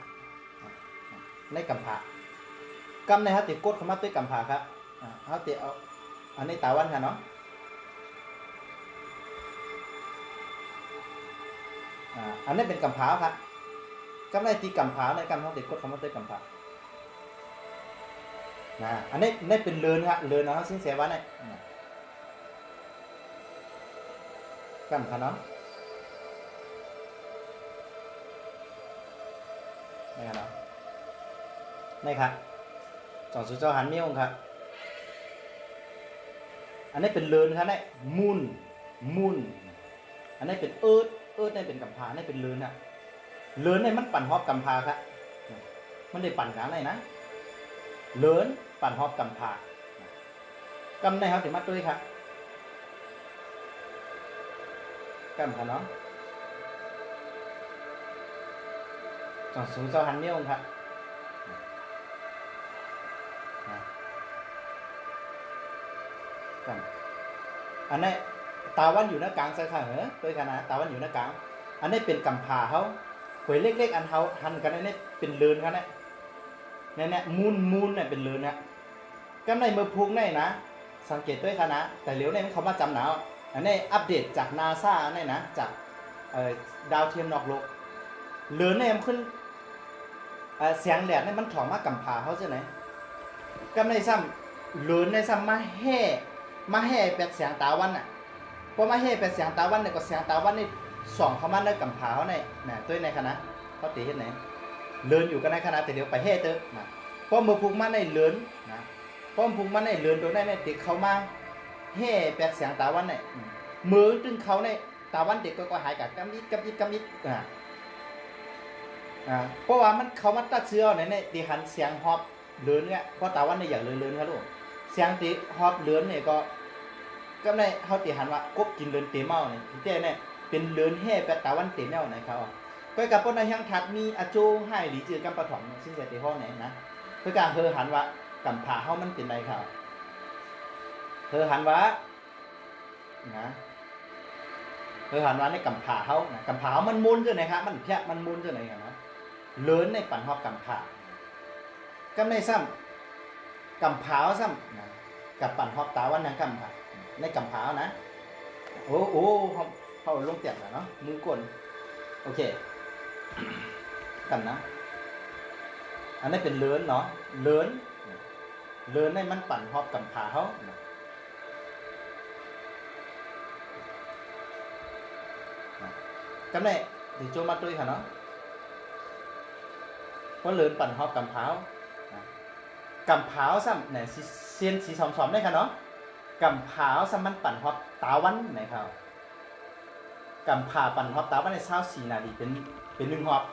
ในกำพร้ากำในฮะตีกดเข้ามาด้วยกำพร้าครับเขาตีเอาอันนี้ตาวันค่ะเนาะอันนี้เป็นกำพร้าวครับกำไรตีกำพร้าวในกำเขาติดกดคำว่าเต้กำพร้าวอันนี้เป็นเลือนครับเลือนนะซึ่งเสียวันเนี่ยกำขนาดนี่ครับนี่ครับจองสุเจ้าหันมิ้วครับอันนี้เป็นเลือนครับเนี่ยมุนอันนี้เป็นนี่เป็นกำพานี่เป็นเลือนอะเลือนนี่มันปั่นฮอบกำพาครับ มันได้ปั่นกันไหนนะเลินปั่นฮอบกำผากำในเขาถึงมัดด้วยครับกำค่ะเนาะจ่องสูงเจ้าหันเนี่ยวครับกำอันนี้ตาวันอยู่หน้ากลางใช่ค่ะเหรอด้วยกันนะตาวันอยู่หน้ากลางอันนี้เป็นกำผาเขาหวยเล็กๆอันเขาหันกันนี่เป็นเลินครับเนี่ยมูนเนี่ยเป็นเลินนะกำในมือพุงในนะสังเกตด้วยค่ะนะแต่เหลียวในมันเขามาจำหนาวอันนี้อัปเดตจากนาซาเนี่ยนะจากดาวเทียมนอกโลกเลินเนี่ยมันขึ้นแสงแดดเนี่ยมันถอดมากำผาเขาใช่ไหมกำในซ้ำเลินในซ้ำมาแห่แปดแสงตาวันอ่ะพอมาแห่แปดแสงตาวันเนี่ยก็แสงตาวันนี่ส่องเข้ามาในกำผาเขาในเนี่ยตัวในคณะเขาตีเห็นไหนเลินอยู่กันในคณะแต่เดี๋ยวไปแห่เตอะนะเพราะมือพุงมาในเลินนะเพราะพุงมาในเลินตัวนั้นเนี่ยติดเขามาแห่แปดแสงตาวันเนี่ยมือตึงเขาในตาวันเด็กก็หายกับกำยิดเพราะว่ามันเขามาตัดเสื้อเนี่ยตีหันเสียงฮอบเลินเนี่ยเพราะตาวันเนี่ยอย่างเลินครับลูกเสียงตีฮอบเลินเนี่ยก็ในเขาตีหันว่ากบกินเลินเตเมาเนี่ยที่เต้เนี่ยเป็นเลินแห่แปดตาวันเตเมาไหนเขาก็กับพวกนายยังทัดมีอาโจให้หรือจือกำปะถมซึ่งเสียตีห้องไหนนะเพื่อการเธอหันว่ากำผาเขามันเป็นไรเขาเธอหันว่านะเธอหันว่าในกำผาเขานะกำผาเขามันมุนเจอไหนครับมันแค่มันมุนเจอไหนกันนะเลินในปั่นหอบกำผาก็ในซ้ำกำผาซ้ำนะกับปั่นหอบตาวันนั้นกำผาในกำผานะโอ้เขาลงเตียงแล้วเนาะมือกลโอเคกันนะอันนี้เป็นเลินเนาะเลินในมันปั่นหอบกำผาเขาcái này thì cho mắt tôi hả nó có lớnปั่นหอบกำผาซ้ำเนี่ยเซียนสีสอมๆได้ค่ะเนาะกำผาซ้ำมันปั่นหอบตาวันไหนครับกำผาปั่นหอบตาวันในเช้า4 นาทีเป็น1 หอบ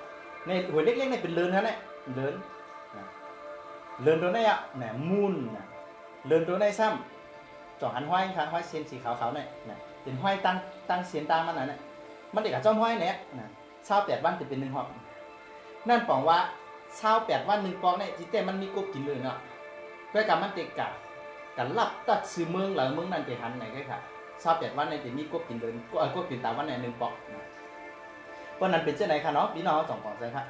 ในหัวเล็กๆในเป็นเลินฮะเนี่ยเลินตัวไหนอ่ะเนี่ยมูนเลินตัวไหนซ้ำจ่อหันห้อยค่ะห้อยเซียนสีขาวๆเนี่ยเป็นห้อยตั้งเซียนตามันน่ะเนี่ยมันเด็กกับเจ้าห้อยเนี่ยนะ28 วันจะเป็น1 หอบนั่นปองว่า28 วัน1 ปองเนี่ยจิตแต่มันมีกบกินเลยเนาะเพื่อการมันเด็กกันรับตัดซื้อเมืองหรือเมืองนั่นไปหันไหนก็ค่ะ28 วันเนี่ยจะมีกบกินเลยกบกินตาวันเนี่ย1 ปองเพราะนั้นเป็นเจ้าไหนค่ะเนาะพี่น้อง2 ปองใช่ค่ะ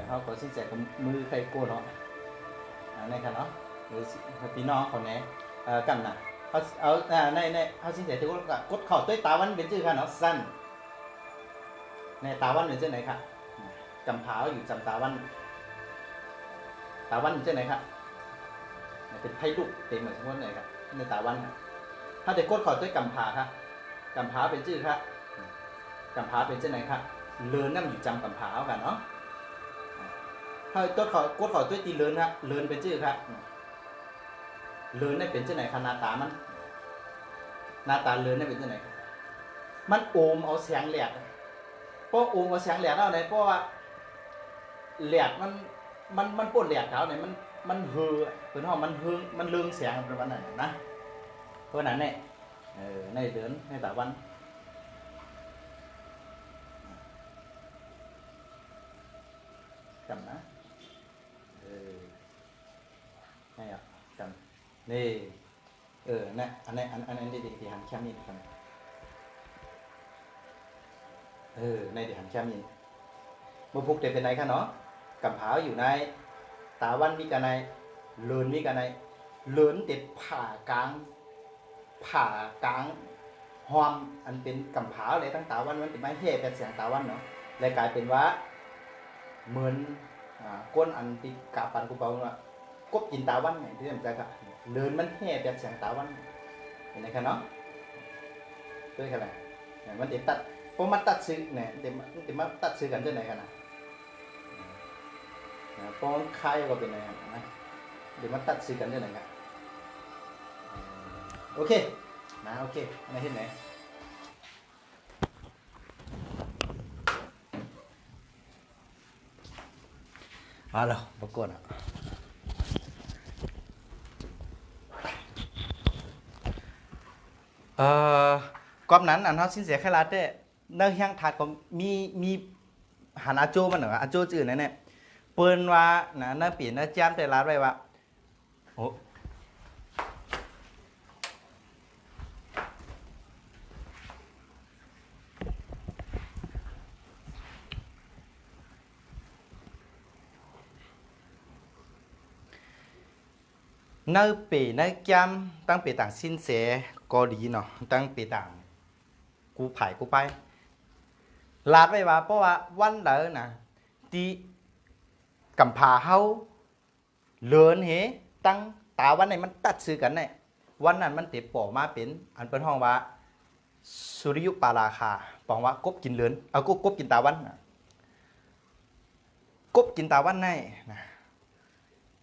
เขาขอสิ้นแสกับมือใครโกนเนาะในค่ะเนาะหรือพี่น้องเขาเนี่ยกันนะเขาเอาในเขาสิ้นแสที่กดเข่าด้วยตาวันเป็นชื่อค่ะเนาะสั้นในตาวันเป็นเจ้าไหนครับกำผาอยู่จำตาวันอยู่เจ้าไหนครับเป็นไพ่ลูกเต็มเหมือนสมมติไหนครับในตาวันถ้าเด็กกดขอด้วยกำผาครับกำผาเป็นชื่อครับกำผาเป็นเจ้าไหนครับเลินนั่งอยู่จำกำผาเอากันเนาะถ้ากดขอด้วยตีเลินครับเลินเป็นชื่อครับเลินนี่เป็นเจ้าไหนครับหน้าตาเลินนี่เป็นเจ้าไหนครับมันโอมเอาแสงแหลกเพราะโอมเอาแสงแหลกเอาไหนเพราะว่าแหลกมันปนแหลกเขาเนี่ยมันเฮือเป็นห้องมันเรืองแสงประมาณนั้นนะเพราะนั้นเนี่ยในเดือนในตะวันจำนะนี่อ่ะจำนี่เนี่ยอันนี้ดีที่หันแค่นี้กันในเดี๋ยวหันแค่นี้มือพุกเด็กเป็นไงคะเนาะกำผาอยู่ในตาวันมีกันในเลินมีกันในเลินเด็ดผ่ากลางหอมอันเป็นกำผาเลยตั้งตาวันมันเป็นไม้เท่เป็นเสียงตาวันเนาะเลยกลายเป็นว่าเหมือนก้นอันติกาปันกูเปล่าเนาะกบกินตาวันเนี่ยที่สำคัญครับเลินมันเท่เป็นเสียงตาวันเห็นไหมคะเนาะด้วยกันเลยมันเด็ดตัดเพราะมันตัดซื้อเนี่ยเดี๋ยวมาตัดซื้อกันด้วยไหนกันนะเพราะมันคายก็เป็นอะไรนะเดี๋ยวมาตัดซื้อกันด้วยไหนกันโอเคนะโอเคอะไรเห็นไหน มาแล้วปรากฏก๊อบนั้นอันเขาสินเสียแค่รัดเด้เนื้อเฮียงถาดก็มีหันอาโจมันเหรออาโจจื่อนั่นเนี่ยเปิ้นว่านะเนื้อปีเนื้อแจ้มแต่รัดไว้ว่าโอ้เนื้อปีเนื้อแจ้มตั้งปีต่างสินเสียก็ดีเนาะตั้งปีต่างกูไผ่กูไปลาดไว้ว่าเพราะว่าวันเดินนะที่กำพาเฮาเลินเหตั้งตาวันไหนมันตัดซื้อกันเนี่ยวันนั้นมันติดปอมาเป็นอันเป็นห้องว่าสุริยุปาราคาปองว่ากบกินเลินเอากบกินตาวันนะกบกินตาวันในนะ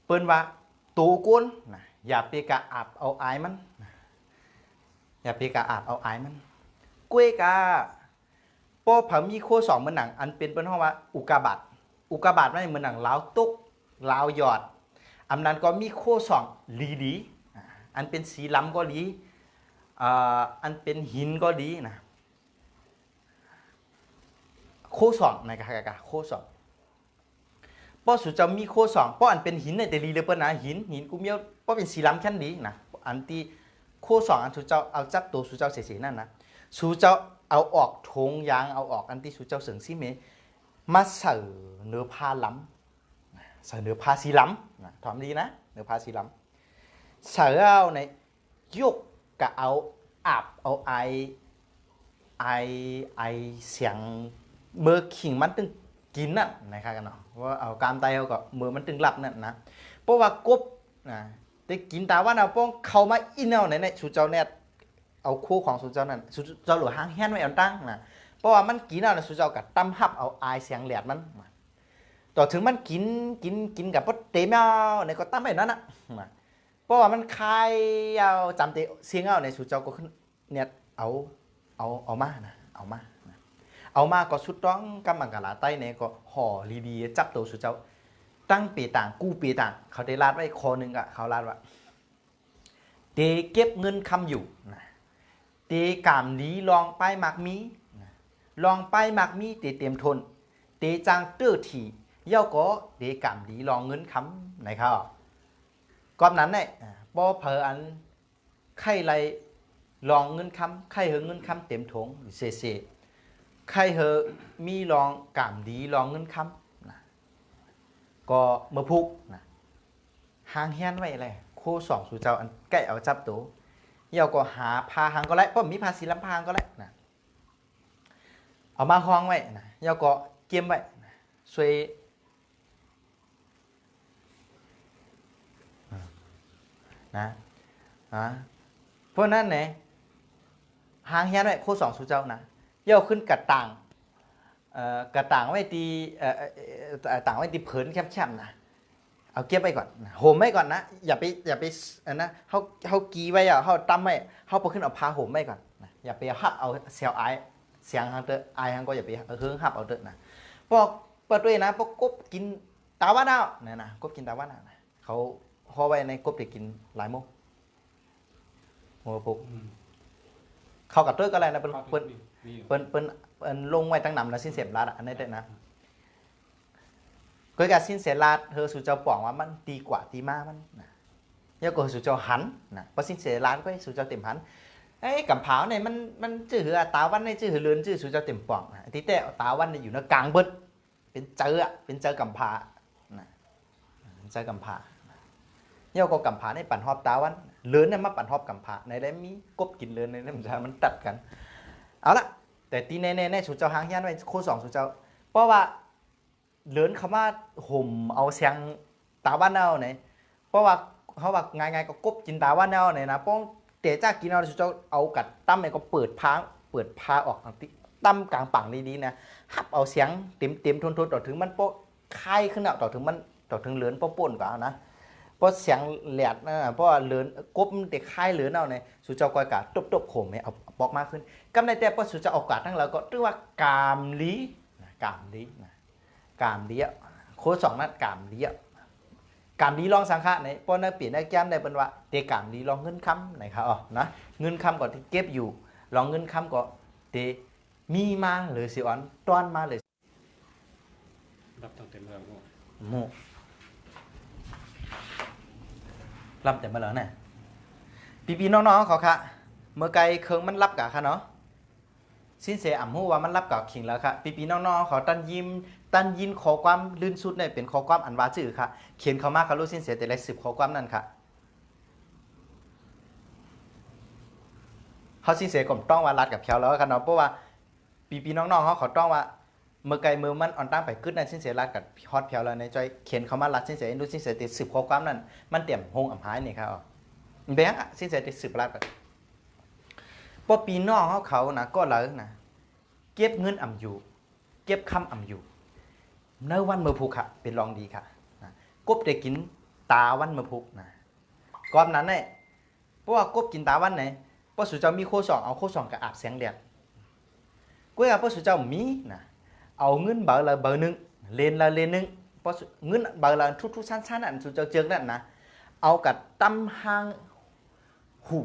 เปิ้นว่าตูก้นนะอย่าไปกะอาบเอาอายมันนะอย่าไปกะอาบเอาอายมันกล้วยกาป้อผามีโคสองเหมือนหนังอันเป็นห้องว่าอุกาบาตไม่เหมือนหนังลาวตุกลาวหยอดอันนั้นก็มีโคสองลีดีอันเป็นสีล้ำก็ดีอันเป็นหินก็ดีนะโคสองในกะโคสองป้อสุดจะมีโคสองป้ออันเป็นหินในแต่ลีเลยเปิ้นนะหินกูเมียวป้อเป็นสีล้ำแค่นี้นะอันที่โคสองอันสุดเจ้าเอาจับตัวสุดเจ้าเสียๆนั่นนะสุดเจ้าเอาออกทงยางเอาออกอันที่สุดเจ้าเสริงซีเมมาเสือเนื้อผ้าล้ำเสือเนื้อผ้าสีล้ำนะถามดีนะเนื้อผ้าสีล้ำเสือเอาในยกกับเอาอาบเอาไอเสียงเมื่อขิงมันตึงกินน่ะนะครับกันเนาะว่าเอากามไตเอาก็เมื่อมันตึงหลับนั่นนะเพราะว่ากบนะได้กินตาว่าเอาป้องเข้ามาอินเอาในสุดเจ้าเนี่ยเอาคู่ของสุเจ้านั่นสุเจ้าหลวงหางแห้นไว้อันตั้งนะเพราะว่ามันกินเอาสุเจ้ากับตั้มหับเอาอายเสียงแหลดมันต่อถึงมันกินกับพดเตะแมวในก็ตั้มไว้นั่นนะเพราะว่ามันคายเอาจำเตะเสียงเอาในสุเจ้าก็ขึ้นเนี่ยเอามานะเอามาก็สุดต้องกำมังกะลาใต้เนี่ยก็ห่อดีๆจับตัวสุเจ้าตั้งปีต่างกู้ปีต่างเขาได้ลาดไว้คอนึงอะเขาลาดว่าเตะเก็บเงินคำอยู่นะเตกามนี้ลองไปหมักมีลองไปหมักมีเตเตรียมทนเตจางเตื้อถี่เย่าก็เตกามนี้ลองเงินคำไหนครับก่อนนั้นเนี่ยบ่เพออันไข่ไรลองเงินคำไข่เฮเงินคำเต็มถงเซไข่เฮมีลองกามดีลองเงินคำนะก็เมื่อพุกนะหางแห้นไว้อะไรโคสองสู่เจ้าอันใกล้เอาจับตัวเย่าก็หาพาหางก็ได้เพราะมีภาษีลำพางก็ได้นะเอามาห้องไว้นะเย่าก็เก็บไว้นะช่วยนะเพราะนั้นเนี่ยหางแฮนไว้โคสองสู่เจ้านะเย่าขึ้นกระต่างไว้ตีต่างไว้ตีเผินแคบๆนะเอาเก็บไว้ก่อนโหมไว้ก่อนนะอย่าไปนะเขากีไว้อะเขาตั้มไว้เขาพอขึ้นเอาพาโหมไว้ก่อนนะอย่าไปหับเอาเซลไอเสียงทางเตอไอทางก็อย่าไปเฮิงหับเอาเตอนะพอเปิดด้วยนะพอกบกินตาว่าดาวเนี่ยนะกบกินตาว่าดาวนะเขาห่อไว้ในกบได้กินหลายโมงโอ้ปุ๊บเข้ากับเตอก็อะไรนะเปิ้นลงไว้ตั้งนำแล้วสิ้นเสียบรัดอันนี้ได้นะก็การสิ้นเสียลาดเธอสู่เจ้าป่องว่ามันตีกว่าตีมามันนะยกก็สู่เจ้าหันนะพอสิ้นเสียลาดก็สู่เจ้าเต็มหันไอ้กำเผาเนี่ยมันจื้อตาวันในจื้อเลือนจื้อสู่เจ้าเต็มป่องนะที่แต่ตาวันเนี่ยอยู่ในกลางเบิดเป็นเจอกำผานะเจอกำผายกก็กำผาในปั่นหอบตาวันเลือนเนี่ยมาปั่นหอบกำผาในได้มีกบกินเลือนในนั้นมันตัดกันเอาละแต่ตีในสู่เจ้าหางยันไว้โคสองสู่เจ้าเพราะว่าเลือนคำว่าห่มเอาเสียงตาว่าเน่าเนี่ยเพราะว่าเขาว่าไงก็กบกินตาว่าเน่าเนี่ยนะป้องเตะจ้ากินเอาสุดเจ้าเอากัดตั้มเนี่ยก็เปิดพาออกตั้มกลางปังดีๆนะหับเอาเสียงเต็มทนต่อถึงมันโป๊ะคายขึ้นต่อถึงมันต่อถึงเลือนโป๊ะป่นกว่านะเพราะเสียงแหลดนะเพราะเลือนกบเด็กคายเลือนเอาเนี่ยสุดเจ้าก้อยกาตบโขมเนี่ยเอาปอกมากขึ้นกำในแต่พอสุดเจ้าออกกาดทั้งเราก็เรียกว่ากามลีกามดีโค โคสองนั่นกามดีอ่ะกามดีลองสังฆะในป้อนนักเปลี่ยนนักแก้มได้เป็นว่าเตกามดีลองเงินคำไหนครับอ๋อนะเงินคำก่อนที่เก็บอยู่ลองเงินคำก็เตมีมาหรือสิอ่อนต้อนมาเลยรับตั้งแต่เมื่อโม โมรับแต่เมื่อไหร่เนี่ยปีน้องๆเขาค่ะเมื่อไกลเคิงมันรับกะค่ะเนาะสินเสอ่ำหูว่ามันรับกับขิงแล้วค่ะปีน้องๆเขาตันยินขอความลื่นสุดเนี่ยเป็นขอความอันว่าจื้อค่ะเขียนเข้ามาเขารู้สินเสแต่ละ10ขอความนั่นค่ะเขาสินเสก็ต้องว่ารัดกับเขียวแล้วค่ะเนาะเพราะว่าปีน้องๆเขาต้องว่าเมื่อไกลมือมันอ่อนตั้งไปขึ้นในสินเสรัดกับฮอตเขียวแล้วในใจเขียนเข้ามารัดสินเสดูสินเสติด10ขอความนั่นมันเตรียมหงอ่ำหายนี่ค่ะอ๋อแบงค์สินเสติด10รัดกันพอปีน้องเขานะก็เลยนะเก็บเงินอ่ำอยู่เก็บคำอ่ำอยู่เนื้อวันเมื่อพุกค่ะเป็นรองดีค่ะนะกบได้กินตาวันเมื่อพุกนะก่อนนั้นเนี่ยเพราะว่ากบกินตาวันไหนเพราะสุเจ้ามีโคสองเอาโคสองกับอาบแสงแดดกุ้ยกับเพราะสุเจ้ามีนะเอาเงินเบอร์ละเบอร์หนึ่งเลนละเลนหนึ่งเพราะเงินเบอร์ละทุกชั้นๆนั่นสุเจ้าเจิงนั่นนะเอากับตั้มห้างหู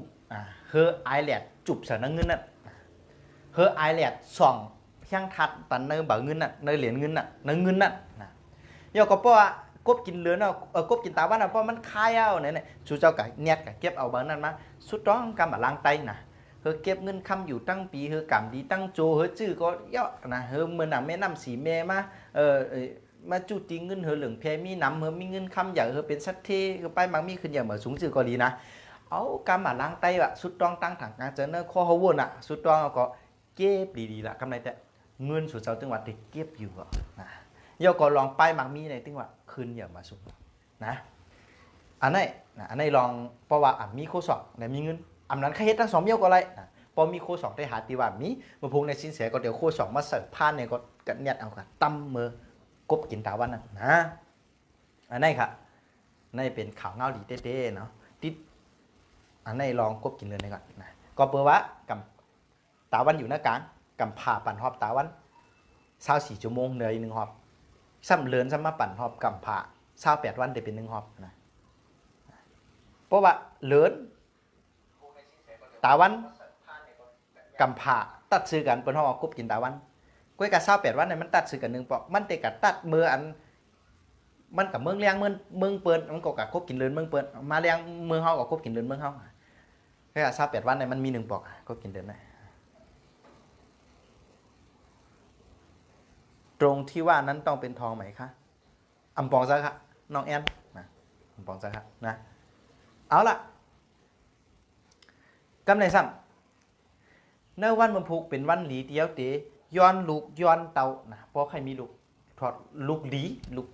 เฮอไอแลดจุบใส่นังเงินนั่นเฮอไอแลดส่องเพียงทัดปันเนอเบอร์เงินน่ะเนอเหรียญเงินน่ะเนอเงินน่ะนะยก็เพราะว่ากบกินเลือนเอากบกินตาวันน่ะเพราะมันคายเอาเนี่ยสุเจ้ากับเนียดกับเก็บเอาเบอร์นั้นมาสุดต้องกำมาล้างไตนะเฮอเก็บเงินคำอยู่ตั้งปีเฮอกำดีตั้งโจเฮอจื้อก็เยอะนะเฮอเมื่อน่ะแม่น้ำสีแม่มามาจุดตีเงินเฮอเหลืองแพมีน้ำเฮอมีเงินคำอย่างเฮอเป็นสัตเทเฮอไปมังมีขึ้นอย่างเหมือนสูงจื้อก็ดีนะเอากำมาล้างไตว่ะสุดต้องตั้งถังกลางเจอเนอข้อเขาวนอ่ะสุดต้องก็เก็บดีๆละกำไรแต่เงินสุดเจ้าจังหวัดที่เก็บอยู่อ่ะนะยก็ลองไปมังมีในจังหวัดคืนอย่างมาสูงนะอันนี้ลองเพราะว่ามีโคสองแต่มีเงินอันนั้นแค่เฮ็ดทั้ง2เมี่ยวก็ไรนะพอมีโคสองได้หาตีว่ามีมาพุงในสินเสียก็เดี๋ยวโคสองมาเสิร์ฟผ่านเนี่ยก็กัดเนียดเอาค่ะตั้มมือกบกินตาวันนั้นนะอันนี้ค่ะนี่เป็นข่าวเงาดีเต้ๆเนาะติดอันนี้ลองกบกินเลยก่อนนะก็เปิดว่ากับตาวันอยู่หน้ากลางกับผ่าปั่นหอบตาวัน24 ชั่วโมงเหนื่อย1หอบซ้ำเลือนซ้ำมาปั่นหอบกับผ่า28 วันได้เป็น1หอบนะเพราะว่าเลือนตาวันกับผ่าตัดซื้อกันเป็นหอบกบกินตาวันก้อยกับ28 วันเนี่ยมันตัดซื้อกัน1ปอกมันเตะกับตัดมืออันมันกับเมืองเลี้ยงเมืองเปิดมันก็กับกบกินเลือนเมืองเปิดมาเลี้ยงเมืองเฮากับกบกินเลือนเมืองเฮาแค่28 วันเนี่ยมันมี1ปอกกบกินเลือนได้ตรงที่ว่านั้นต้องเป็นทองไหมคะอำปองซะค่ะน้องแอนนะอำปองซะค่ะนะเอาล่ะกำไรซ้ำเนื้อวันมันผูกเป็นวันหลีเดียวเตย้อนลูกย้อนเตานะเพราะใครมีลูกถอดลูกหลีลูก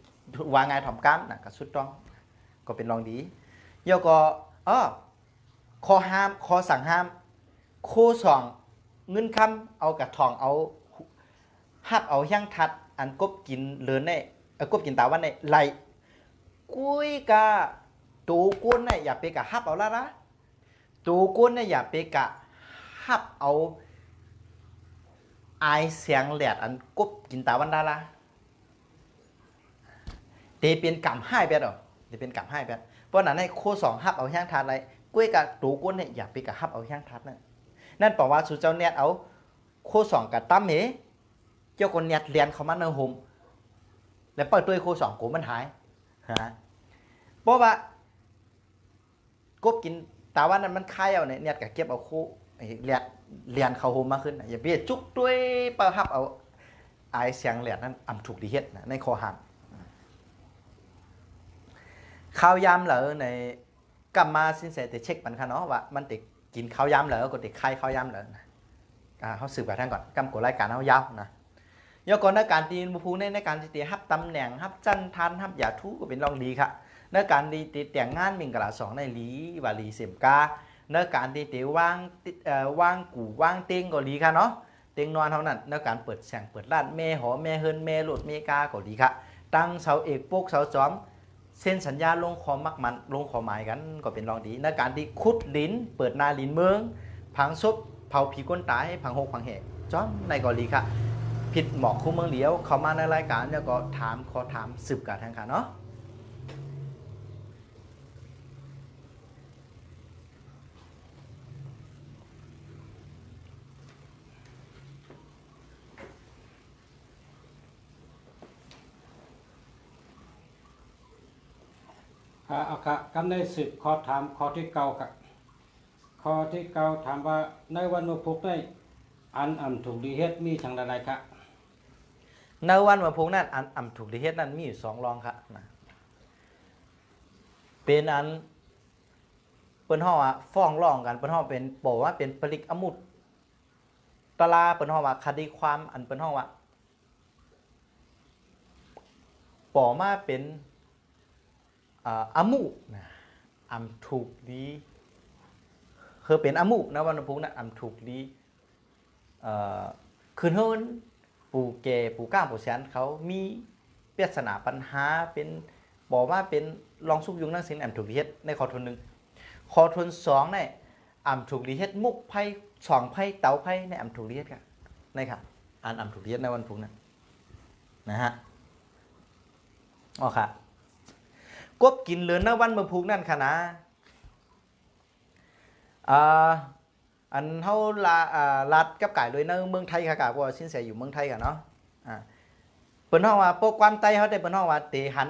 วางไงถ่อมก้ามนะก็สุดต้องก็เป็นรองดีเยาก็ข้อห้ามข้อสั่งห้ามโคสองเงินคำเอากับทองเอาหับเอาย่างทัดอันกบกินเลือนเนี่ยกบกินตาวันเนี่ยไหลกุ้ยกะตูกุ้นเนี่ยอย่าไปกะหับเอาละนะตูกุ้นเนี่ยอย่าไปกะหับเอาไอเสียงแหลดอันกบกินตาวันได้ละเตเป็นกำให้แปดหรอเตเป็นกำให้แปดเพราะนั้นในโคสองหับเอาย่างทัดอะไรกุ้ยกะตูกุ้นเนี่ยอย่าไปกะหับเอาย่างทัดนั่นแปลว่าสุเจ้าเน็ตเอาโคสองกับตั้มเหเจ้าคนเน็ตเรียนเขามาเนื้อห่มแล้วปล่อยตัวโคสองกูมันหายฮะเพราะว่ากบกินตาวันนั้นมันคายเอาเนี่ยเน็ตกับเก็บเอาโคเรียนเขาห่มมากขึ้นอย่าเบี้ยจุกด้วยปลาหับเอาไอเสียงแหลดนั้นอ่ำถูกดีเฮ็ดในคอหันข้าวยำเหรอในกลับมาสินเสแต่เช็คมันค่ะเนาะว่ามันติดกินข้าวยำเหรอก็ติดไข่ข้าวยำเหรอเขาสืบกับท่านก่อนกำกดรายการเขายาวนะยกก่อนในการตีนบุพูในการตีฮับตำแหน่งฮับจันทันฮับยาทุก็เป็นรองดีค่ะในการตีแต่งงานมิงกะละสองในลีวาลีเสมกาในการตีว่างกูว่างเต็งก็ดีค่ะเนาะเต็งนอนเท่านั้นในการเปิดแสงเปิดร้านแม่หอแม่เฮินแม่หลุดแม่กาก็ดีค่ะตั้งเสาเอกปกเสาจอมเส้นสัญญาลงคอมักมันลงคอหมายกันก็เป็นรองดีในการที่คุดลิ้นเปิดนาลิ้นเมืองพังซบเผาผีก้นตายพังหกพังเหตุจอมในก็ดีค่ะ ผิดหมอกคู่เมืองเหลียวเขามาในรายการแล้วก็ถามขอถามสืบกันทางค่ะเนาะเอาค่ะกำในสืบข้อถามข้อที่เก้าค่ะข้อที่เก้าถามว่าในวันมาพุกได้อันถูกดีเฮ็ดมีทางใดๆค่ะในวันวันพุธนั้นอันถูกดีเฮ็ดนั้นมีอยู่2รองค่ะนะเป็นอันเปิ้นฮ้อว่าฟ้องร้องกันเปิ้นฮ้อเป็นบอกว่าเป็นปริกอมุตตลาเปิ้นฮ้อว่าคดีความอันเปิ้นฮ้อว่าปอมาเป็นอมุนะอำถูกดีคือเป็นอมุนะวันพุธนั้นอำถูกดีคืนเฮินปู่แก่ปู่ก้างปู่แสนเขามีปริศนาปัญหาเป็นบอกว่าเป็นรองสุกยุงนั่งสินอำถูกดีเฮ็ดในข้อทุน1ข้อทุน2เนี่ยอำถูกดีเฮ็ดมุกไพ่2ไพ่เต๋าไพ่ในอำถูกดีเฮ็ดค่ะนี่ค่ะอ่านอำถูกดีเฮ็ดในวันพุธนั้นนะฮะอ๋อค่ะกบกินเหลือในวันมะพุกนั่นค่ะนะอันเฮาลัดกับไก่เลยในเมืองไทยค่ะกะว่าสินแสอยู่เมืองไทยค่ะเนาะเปิ้นเฮาว่าโปกความไตเฮาได้เปิ้นเฮาว่าเตหัน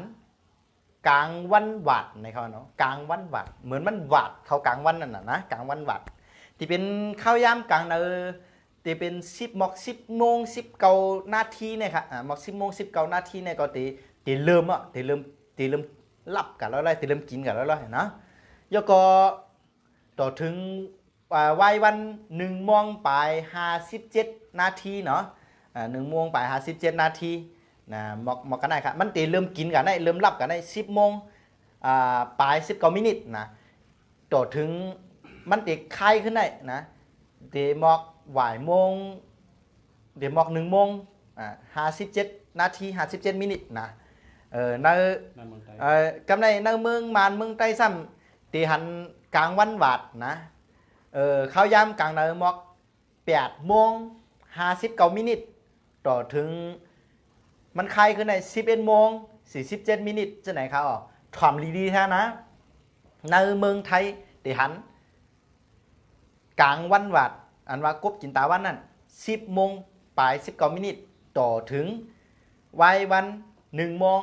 กลางวันหวัดในเขาเนาะกลางวันหวัดเหมือนมันหวัดเขากลางวันนั่นน่ะนะกลางวันหวัดที่เป็นข้าวยามกลางที่เป็น10 10 โมง 19 นาทีเนี่ยค่ะ10 โมง 19 นาทีเนี่ยก็ตีเริ่มหลับกันแล้วอะไรตีเริ่มกินกันแล้วเนาะแล้วก็ต่อถึงวัยวัน1 โมงไป57 นาทีเนาะ1 โมงไป57 นาทีนะหมอกกันได้ครับมันตีเริ่มกินกันได้เริ่มหลับกันได้10 โมงปลาย19 มินินะต่อถึงมันตีคลายขึ้นได้นะตีหมอกบ่ายโมงเดี๋ยวหมอก1 โมง57 นาที57 มินินะในกำในเมืองมานเมืองใต้ซ้ำตีหันกลางวันหวัดนะข้าวยามกลางในหมอก8 โมง 59 มินิต่อถึงมันคลายขึ้นใน11 โมง 47 มินิจะไหนครับอ๋อถอมดีๆแท้นะในเมืองไทยตีหันกลางวันหวัดอันว่ากบจินตาวันนั่น10 โมงปลาย19 มินิต่อถึงวัยวัน1 โมง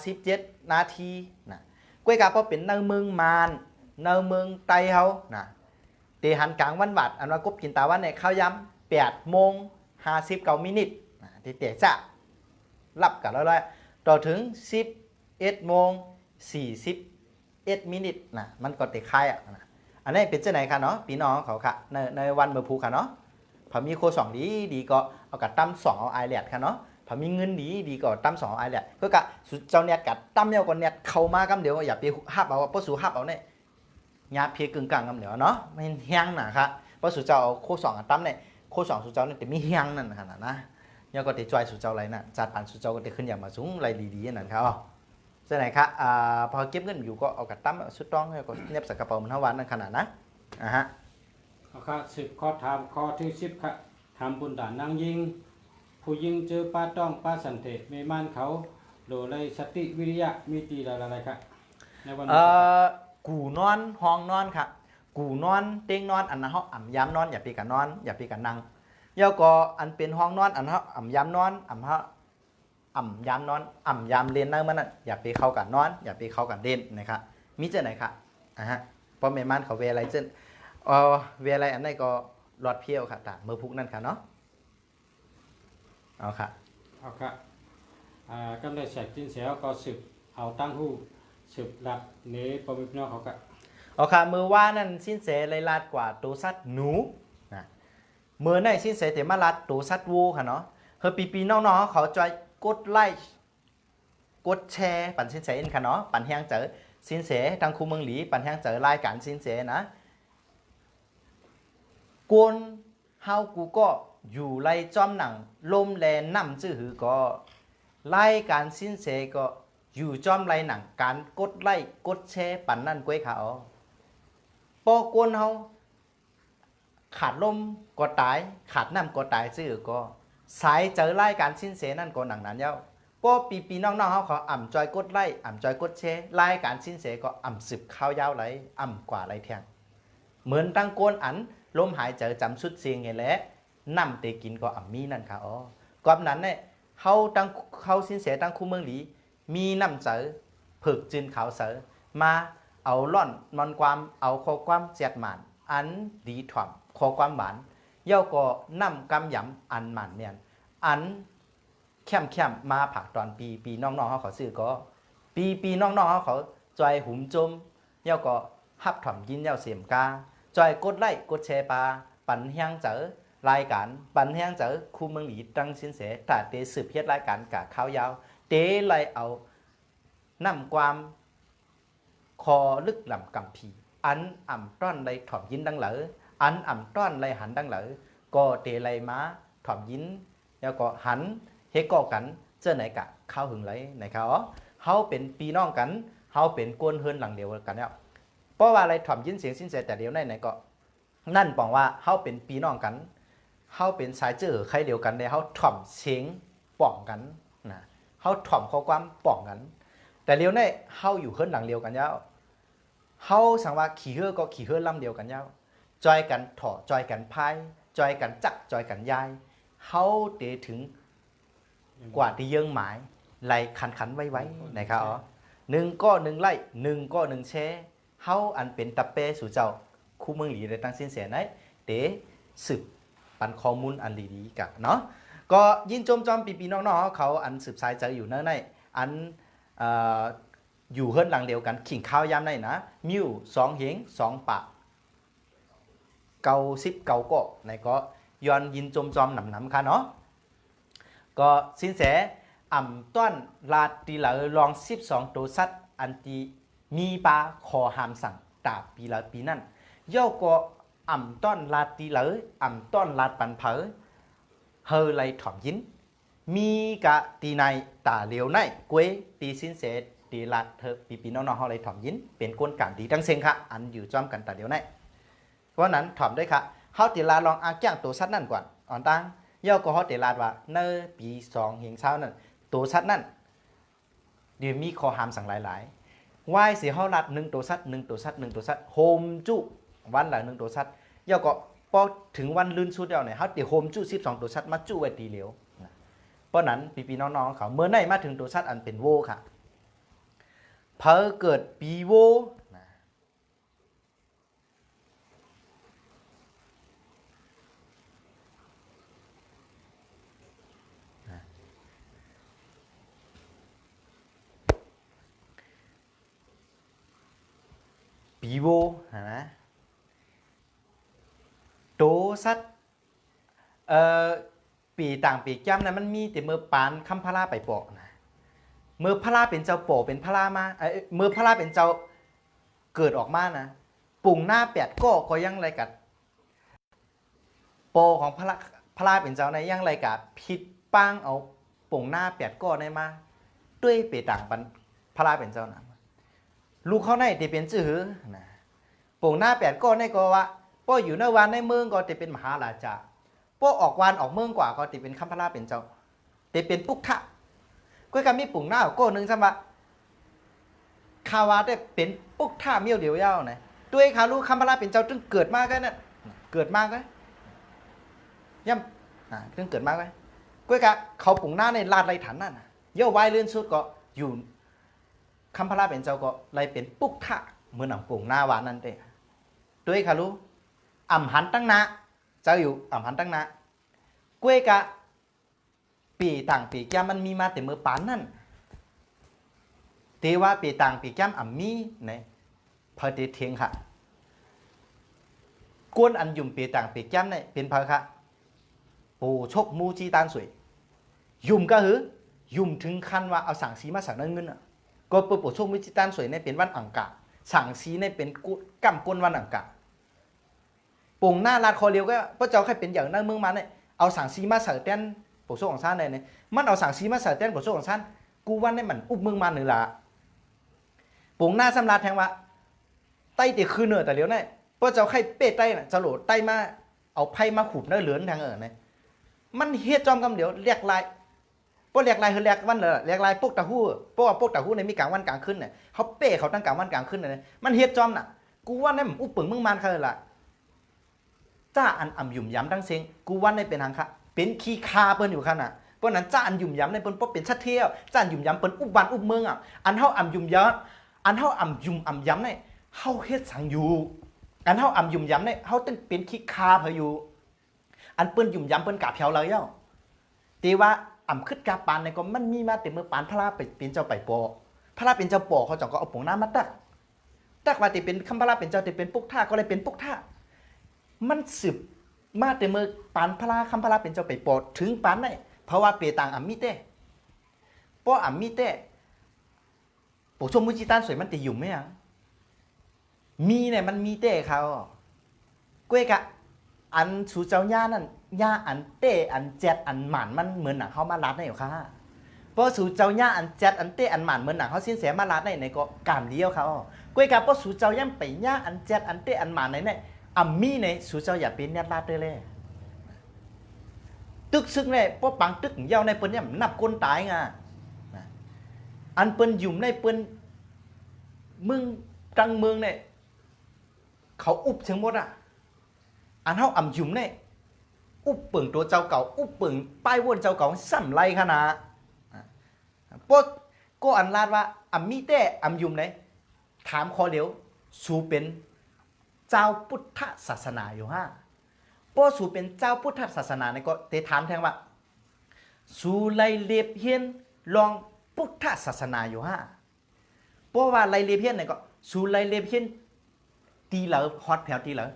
57 นาทีนะก้วยกาเพราะเป็นในเมืองมานในเมืองไต้เขานะตีหันกลางวันหวัดอันว่ากบจินตาวันเนี่ยเข้าย้ำ8 โมง 59 มินินะที่เตะจะรับกันแล้วต่อถึง11 โมง 41 มินินะมันก็เตะคายอ่ะนะอันนี้เป็นเจ้าไหนคะเนาะพี่น้องเขาค่ะในวันเมื่อพูค่ะเนาะพอมีโค2ดีก็เอากัดตั้ม2เอาไอแลดค่ะเนาะพอมีเงินดีก็ตั้ม2เอาไอแลดก็กะเจ้าเน็ตกัดตั้มเนี่ยก็เน็ตเข้ามากำเดียวอย่าไปหับเอาเพราะสูหับเอาเนี่ยยาเพียกึ่งกลางกำเดียวเนาะไม่แห้งหนาค่ะเพราะสูเจ้าเอาโค2ตั้มเนี่ยโค2สูเจ้าเนี่ยแต่มีแห้งนั่นขนาดนะยังก็ติดจอยสูเจ้าไรน่ะจัดปันสูเจ้าก็ติดขึ้นอย่างมาสูงไรดีๆนั่นครับเจ้าไหนคะพอเก็บเงินอยู่ก็เอากัดตั้มสุดต้องแล้วก็เน็บใส่กระเป๋ามันทั้งวันนั่นขนาดนะฮะข้อ10ข้อถามข้อที่10ค่ะทำบุญด่านนางยิงผู้ยิงเจอป้าต้องป้าสันเทศไม่มั่นเขาโดยเลยสติวิริยะมีตีอะไรครับในวันกูนอนห้องนอนค่ะกูนอนเตียงนอนอันนั้นเขาอ่ำย้ำนอนอย่าปีกันนอนอย่าปีกันนั่งเยาก็อันเป็นห้องนอนอันเขาอ่ำย้ำนอนอ่ำย้ำนอนอ่ำย้ำเล่นนั่งมันน่ะอย่าไปเข้ากันนอนอย่าไปเข้ากันเล่นนะครับมิเจไหนค่ะเพราะไม่มั่นเขาเวอะไรเจนเวอะไรอันนี้ก็หลอดเพี้ยวค่ะแต่เมื่อพุกนั่นค่ะเนาะเอาค่ะกำลังแสกจินเสียวก็สืบเอาตั้งหู้สืบหลักเนื้อปมิพนอเขาค่ะเอาค่ะมือว่านั่นสิ้นเสเลยลาดกว่าตัวสัตว์หนูนะมือในสิ้นเสแต่มาลาดตัวสัตว์วูค่ะเนาะเฮอปีน้องๆเขาจอยกดไลค์กดแชร์ปั่นสิ้นเสเองค่ะเนาะปั่นแห้งเจอสิ้นเสทางคูเมืองหลีปั่นแห้งเจอรายการสิ้นเสนะกวนเฮากูก็อยู่ไล่จอมหนังลมแลน้ำจื้อหือก็ไล่การสิ้นเสก็อยู่จอมไล่หนังการกดไล่กดแชร์ปั่นนั่นก้วยเขาปอกวนเฮาขาดลมก็ตายขาดน้ำก็ตายจื้อก็ สายเจอไล่การสิ้นเสนั่นก็หนังนั้นเย้าป้อปีน้องๆเขาอ่ำจอยกดไล่อ่ำจอยกดเชไล่การสิ้นเสก็อ่ำสืบข้าวยาวไหลอ่ำกว่าไรแทงเหมือนตั้งโกนอันลมหายใจจำสุดเสียงไงแหละนำเตกินก็อ่ำมีนั่นค่ะอ๋อกอบนั้นเนี่ยเขาสิ้นเสตั้งคู่เมืองหลีมีนำเจอผึกจืนขาวเสอมาเอาล่อนนอนความเอาข้อความเจ็ดหมันอันดีถ่อมข้อความหวานเย่าก็นำกำยำอันหมันเมียนอันเข้มมาผักตอนปีน้องๆเขาซื้อก็ปีน้องๆเขาจอยหุ่มจมเย่าก็ฮับถ่อมยินเย่าเสียมกาจอยกดไล่กดแชร์ปลาปั่นเฮียงเจอรายการปั่นเฮียงเจอคู่เมืองหลีตั้งสินเสแต่เตสืบเพียรรายการกะข้าวยาวเตไล่เอานำความคอลึกลำกำพีอันอ่ำต้อนไล่ถ่อมยินดังเหลออันอ่ำต้อนไล่หันดังเหลอก็เตไล่มาถ่อมยินแล้วก็หันเฮก็กันเจ้าไหนกะเข้าหึงไหลไหนเขาเขาเป็นปีน้องกันเขาเป็นกวนเฮินหลังเดียวกันแล้วเพราะว่าอะไรถ่อมยินเสียงสิ้นเสียแต่เดียวไหนก็นั่นบอกว่าเขาเป็นปีน้องกันเขาเป็นสายเจอใครเดียวกันเลยเขาถ่อมเสียงป่องกันนะเขาถ่อมข้อความป่องกันแต่เดียวในเขาอยู่เฮินหลังเดียวกันแล้วเขาสั่งว่าขี่เฮือก็ขี่เฮือลำเดียวกันแล้วจอยกันถอจอยกันพายจอยกันจักจอยกันยายเขาเตะถึงกว่าที่เยื่อหมายไหลขันไว้นะครับอ๋อหนึ่งก็หนึ่งไล่หนึ่งก็หนึ่งแช่เขาอันเป็นตะเป้สู่เจ้าคู่เมืองหลีได้ตั้งสิ้นเสียไหนเตะสืบปันข้อมูลอันดีๆกับเนาะก็ยินจมจอมปีน้องๆเขาอันสืบสายใจอยู่เนื้อในอันอยู่เฮิรนหลังเดียวกันขิงข้าวยามในนะมิวสองเฮงสองปะเกาซิบเกาก็ในก็ย้อนยินจมจอมหนำค่ะเนาะก็สินแสอ่ำต้อนลาตีเหลาลอง12ตัวสัตว์อันตีมีปลาขอหามสั่งตาปีละปีนั่นเย่าก็อ่ำต้อนลาตีเหลาอ่ำต้อนลาปันเผอเฮอไลถ่อมยินมีกะตีในตาเหลียวในกวยตีสินแสตีลาเธอปีน้องๆเฮาไลถ่อมยินเป็นก้นการดีทั้งเซงค่ะอันอยู่จอมกันตาเหลียวในเพราะนั้นถ่อมด้วยค่ะเฮาตีลาลองอาแก้งตัวสัตว์นั่นก่อนอ่อนตั้งเย่าก็เฮาตีลาว่าเนอปี2เฮงเช้านั่นตัวสัตว์นั่นเดี๋ยวมีคอหามสั่งหลายๆว่ายเสียเฮาลัด1ตัวสัตว์1ตัวสัตว์1ตัวสัตว์โฮมจุวันละ1ตัวสัตว์เย่าก็พอถึงวันลื่นสุดแล้วเนี่ยเฮาติโฮมจุ12ตัวสัตว์มาจุไว้ตีเหลียวเพราะนั้นปีน้องๆเขาเมื่อไหร่มาถึงตัวสัตว์อันเป็นโวค่ะเพอเกิดปีโวปีโวนะตัวสัตว์ปีต่างปีแก้มนะมันมีแต่เมื่อปานคำพระราไปปอกนะเมื่อพระราเป็นเจ้าโปเป็นพระรามาเมื่อพระราเป็นเจ้าเกิดออกมานะปุ่งหน้า8ก็ยังไรกัดโปของพระราเป็นเจ้าในยังไรกัดผิดปังเอาปุ่งหน้า8ก็ในมาด้วยเปต่างปันพระราเป็นเจ้านะลูกเขาในที่เป็นจื้อนะปุ่งหน้า8ก็ในก็ว่าป้ออยู่ในวันในเมืองก็จะเป็นมหาราชาป้อออกวันออกเมืองกว่าก็จะเป็นคำพระราเป็นเจ้าจะเป็นปุกทะก็การมีปุ่งหน้าก็นึงใช่ไหมคาวาได้เป็นปุกทะเมียวเดียวยาวนะด้วยคาลูคำพระราเป็นเจ้าจึงเกิดมากกันนั่นเกิดมากกันย่ำจึงเกิดมากกันก็การเขาปุ่งหน้าในลาดไรถันนั่นเย่าไว้เลื่อนสุดก็อยู่คำพระราเป็นเจ้าก็เลยเป็นปุกทะเหมือนหนังปุ่งหน้าวานนั่นเองด้วยคาลูอ่ำหันตั้งนะเจ้าอยู่อ่ำหันตั้งนะกล้วยกะปีต่างปีแก้มมันมีมาแต่เมื่อปานนั่นเทว่าปีต่างปีแก้มอ่ำมีในพอดีเทียงค่ะกวนอันยุ่มปีต่างปีแก้มเนี่ยเป็นเพอค่ะปูชกมูจีตานสวยยุ่มก็หือยุ่มถึงขั้นว่าเอาสั่งสีมาสั่งเงินอ่ะก็ปูชกมูจีตานสวยเนี่ยเป็นวันอังกาสั่งสีเนี่ยเป็นกำก้นวันอังกาปุ่งหน้าลาดคอเลียวก็พระเจ้าใครเป็นอย่างนั้นเมืองมันเนี่ยเอาสั่งซีมาเสิร์ฟเต้นปกโซ่ของท่านเนี่ยมันเอาสั่งซีมาเสิร์ฟเต้นปกโซ่ของท่านกูวันนี่มันอุบเมืองมันหรือละปุ่งหน้าสำราญแทงว่าไต้เดี๋ยวคืนเหนือแต่เลี้ยวเนี่ยพระเจ้าใครเป้ไต้น่ะจะโหลดไต้มาเอาไพ่มาขุดเนื้อเหลือนทางเนี่ย มันเฮ็ดจอมกำเดียวเรียกลายพวกเรียกลายคือเรียกวันเลยเรียกลายพวกตะหู้เพราะว่าพวกตะหู้ในมีกลางวันกลางคืนเนี่ยเขาเป้เขาตั้งกลางวันกลางคืนเลยมันเฮ็ดจอมน่ะกูว่าเนี่ยอุปปึงมึงมันเขาเลยล่ะจ้าอันอ่ำหยุ่มย้ำตั้งเซ็งกูว่าในเป็นทางค่ะเป็นขี้คาเปิ้นอยู่ขนาดเพราะนั้นจ้าอันหยุ่มย้ำในเปิ้นเพราะเป็นชัดเที่ยวจ้าอันหยุ่มย้ำเปิ้นอุบวันอุบเมืองอ่ะอันเฮาอ่ำหยุ่มย้ำอันเฮาอ่ำหยุ่มอ่ำย้ำเนี่ยเฮาเฮ็ดสังอยู่อันเฮาอ่ำหยุ่มย้ำเนี่ยเฮาต้องเป็นขี้คาเพออยู่อันเปิ้นหยุ่มย้ำเปิ้นกะเพียวเลยเย้าตีว่าอ่ำคึดกาปานในก็มันมีมาแต่เมื่อปานพระราไปเป็นเจ้าไปปอพระราเป็นเจ้าปอเขาจ่อก็เอาปงน้ำมาตักว่าติเป็นคำพระราเป็นเจ้าติเป็นปุกท่าก็เลยเป็นปุกท่ามันสืบมาแต่เมื่อปานพระราคำพระราเป็นเจ้าไปปอถึงปานได้เพราะว่าเปต่างอ่ำมีเต้เพราะอ่ำมีเต้ปกชมมุจิตันสวยมันติอยู่ไหมยังมีเนี่ยมันมีเต้เขาก้วยกะอันสูเจ้าย่านั่นย่าอันเต้อันแจดอันหมานมันเหมือนหนังเขามาลัดได้อยู่ค่ะเพราะสูเจ้าย่าอันแจดอันเต้อันหมานเหมือนหนังเขาสิ้นเสียมาลัดได้ในก็การเลี้ยวเขาก้วยกะเพราะสูเจ้าย่าไปย่าอันแจดอันเต้อันหมานในเนี่ยอัมมีในสูเจ้าอย่าเป็นยัดลาดเลยตึกซึ่งเนี่ยเพราะปังตึกเย้าในเปิ้นเนี่ยนับคนตายไงอันเปิ้นยุ่มในเปิ้นมึงจังเมืองเนี่ยเขาอุบเชิงหมดอ่ะอันเฮาอ่ำยุ่มเนี่ยอุบเปิงตัวเจ้าเก่าอุบเปิงป้ายวนเจ้าเก่าซ้ำไรขนาดปดก็อันลาดว่าอ่ำมีแต่อ่ำยุ่มเนี่ยถามคอเหลียวสูเป็นเจ้าพุทธศาสนาอยู่ฮะปอสูเป็นเจ้าพุทธศาสนาเนี่ยก็เตถามแทงว่าสูไลเลียบเฮียนลองพุทธศาสนาอยู่ฮะเพราะว่าไลเลียบเฮียนเนี่ยก็สูไลเลียบเฮียนตีเหลอฮอตแผวตีเหลอ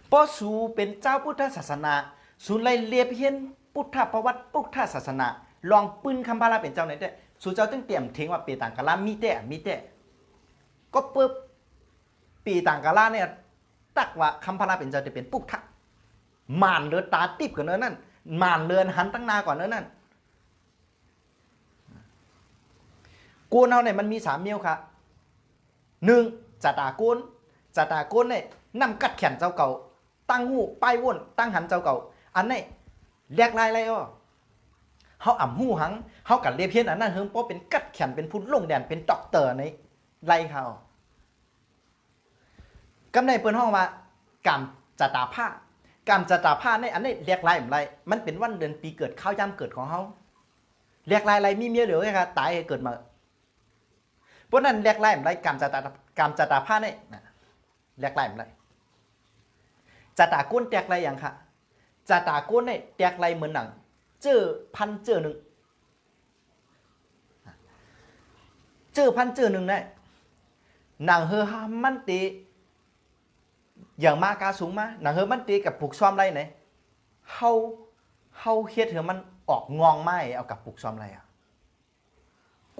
เพราะสูเป็นเจ้าพุทธศาสนาสูไลเลียบเฮียนพุทธประวัติพุทธศาสนาลองปืนคำพาราเป็นเจ้าไหนได้สูเจ้าต้องเตรียมเทงว่าเปต่างกะลามีแต่ก็เปิบปีต่างกะลาเนี่ยตักว่าคำพาราเป็นเจ้าจะเป็นพุทธมานเลือตาติบกันเนื้อนั่นมานเลือนหันตั้งนาก่อนเนื้อนั่นกูนเอาเนี่ยมันมี3เมียวค่ะ1จ่าตากูนเนี่ยนำกัดแขนเจ้าเก่าตั้งหูป้ายวนตั้งหันเจ้าเก่าอันนี้แยกลายอะไรอ่ะเขาอ่ำหูหังเขากัดเลียเพี้ยนอันนั้นเฮิงเพราะเป็นกัดแขนเป็นผู้ลงแดนเป็นด็อกเตอร์ในไล่เขากำในเปิ้นห้องว่ากามจ่าตาผ้ากามจ่าตาผ้าในอันนี้แยกลายอะไรมันเป็นวันเดือนปีเกิดข้าวยามเกิดของเขาแยกลายอะไรมีเมียเหลือไงคะตายเกิดมาเพราะนั้นแยกลายอะไรกามจ่าตาผ้าเนี่ยแยกลายอะไรจ่าตาก้นแตกไรอย่างค่ะจ่าตาก้นเนี่ยแตกไรเหมือนหนังเจอพันเจอหนึ่งเนี่ยหนังเฮอมันตีอย่างมากาสูงมาหนังเฮอมันตีกับปลูกซ้อมไรไหนเฮาเฮ็ดเถอะมันออกงองไม้เอากับปลูกซ้อมไรอ่ะ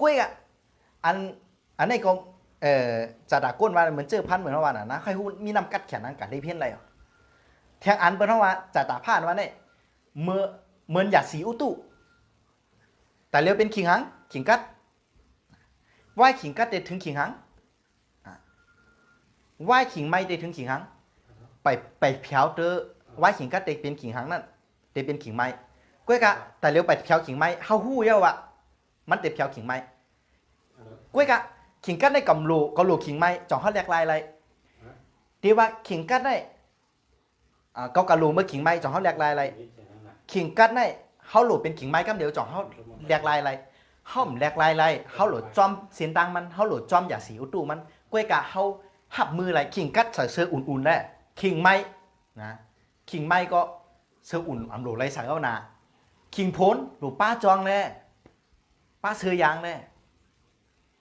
กุ้ยอ่ะอันนี้ก็จ่าตาก้นว่าเหมือนเจอพันเหมือนว่าน่ะนะใครพูดมีนำกัดแขนนั้นกัดได้เพี้ยนอะไรอ่ะแทงอันเป็นเพราะว่าจ่าตาผ่านว่าเนี่ยเหมือนหยาดสีอุตุแต่เรียวเป็นขิงหังขิงกัดไหวขิงกัดเด็ดถึงขิงหังไหวขิงไม่เด็ดถึงขิงหังไปเผาเตอไหวขิงกัดเด็ดเป็นขิงหังนั่นเด็ดเป็นขิงไม้ก้วยกะแต่เรียวไปเผาขิงไม้เฮาหู้เยอะวะมันเด็ดเผาขิงไม้ก้วยกะขิงกัดในกำโลก็โลขิงไม้จ่องเขาแหลกลายอะไรดีว่าขิงกัดได้ก็กระลูเมื่อขิงไม้จ่องเขาแหลกลายอะไรขิงกัดได้เขาโหลเป็นขิงไม้ก็เดี๋ยวจ่องเขาแหลกลายอะไรเขาแหลกลายอะไรเขาโหลจอมเสียนตังมันเขาโหลจอมอย่าสีอุตุมันก้วยกะเขาหับมืออะไรขิงกัดใส่เสื้ออุ่นๆแหละขิงไม้นะขิงไม้ก็เสื้ออุ่นอันโหลไรสั่งเอาหนาขิงพ้นหลูป้าจองเลยป้าเสื้อยางเลย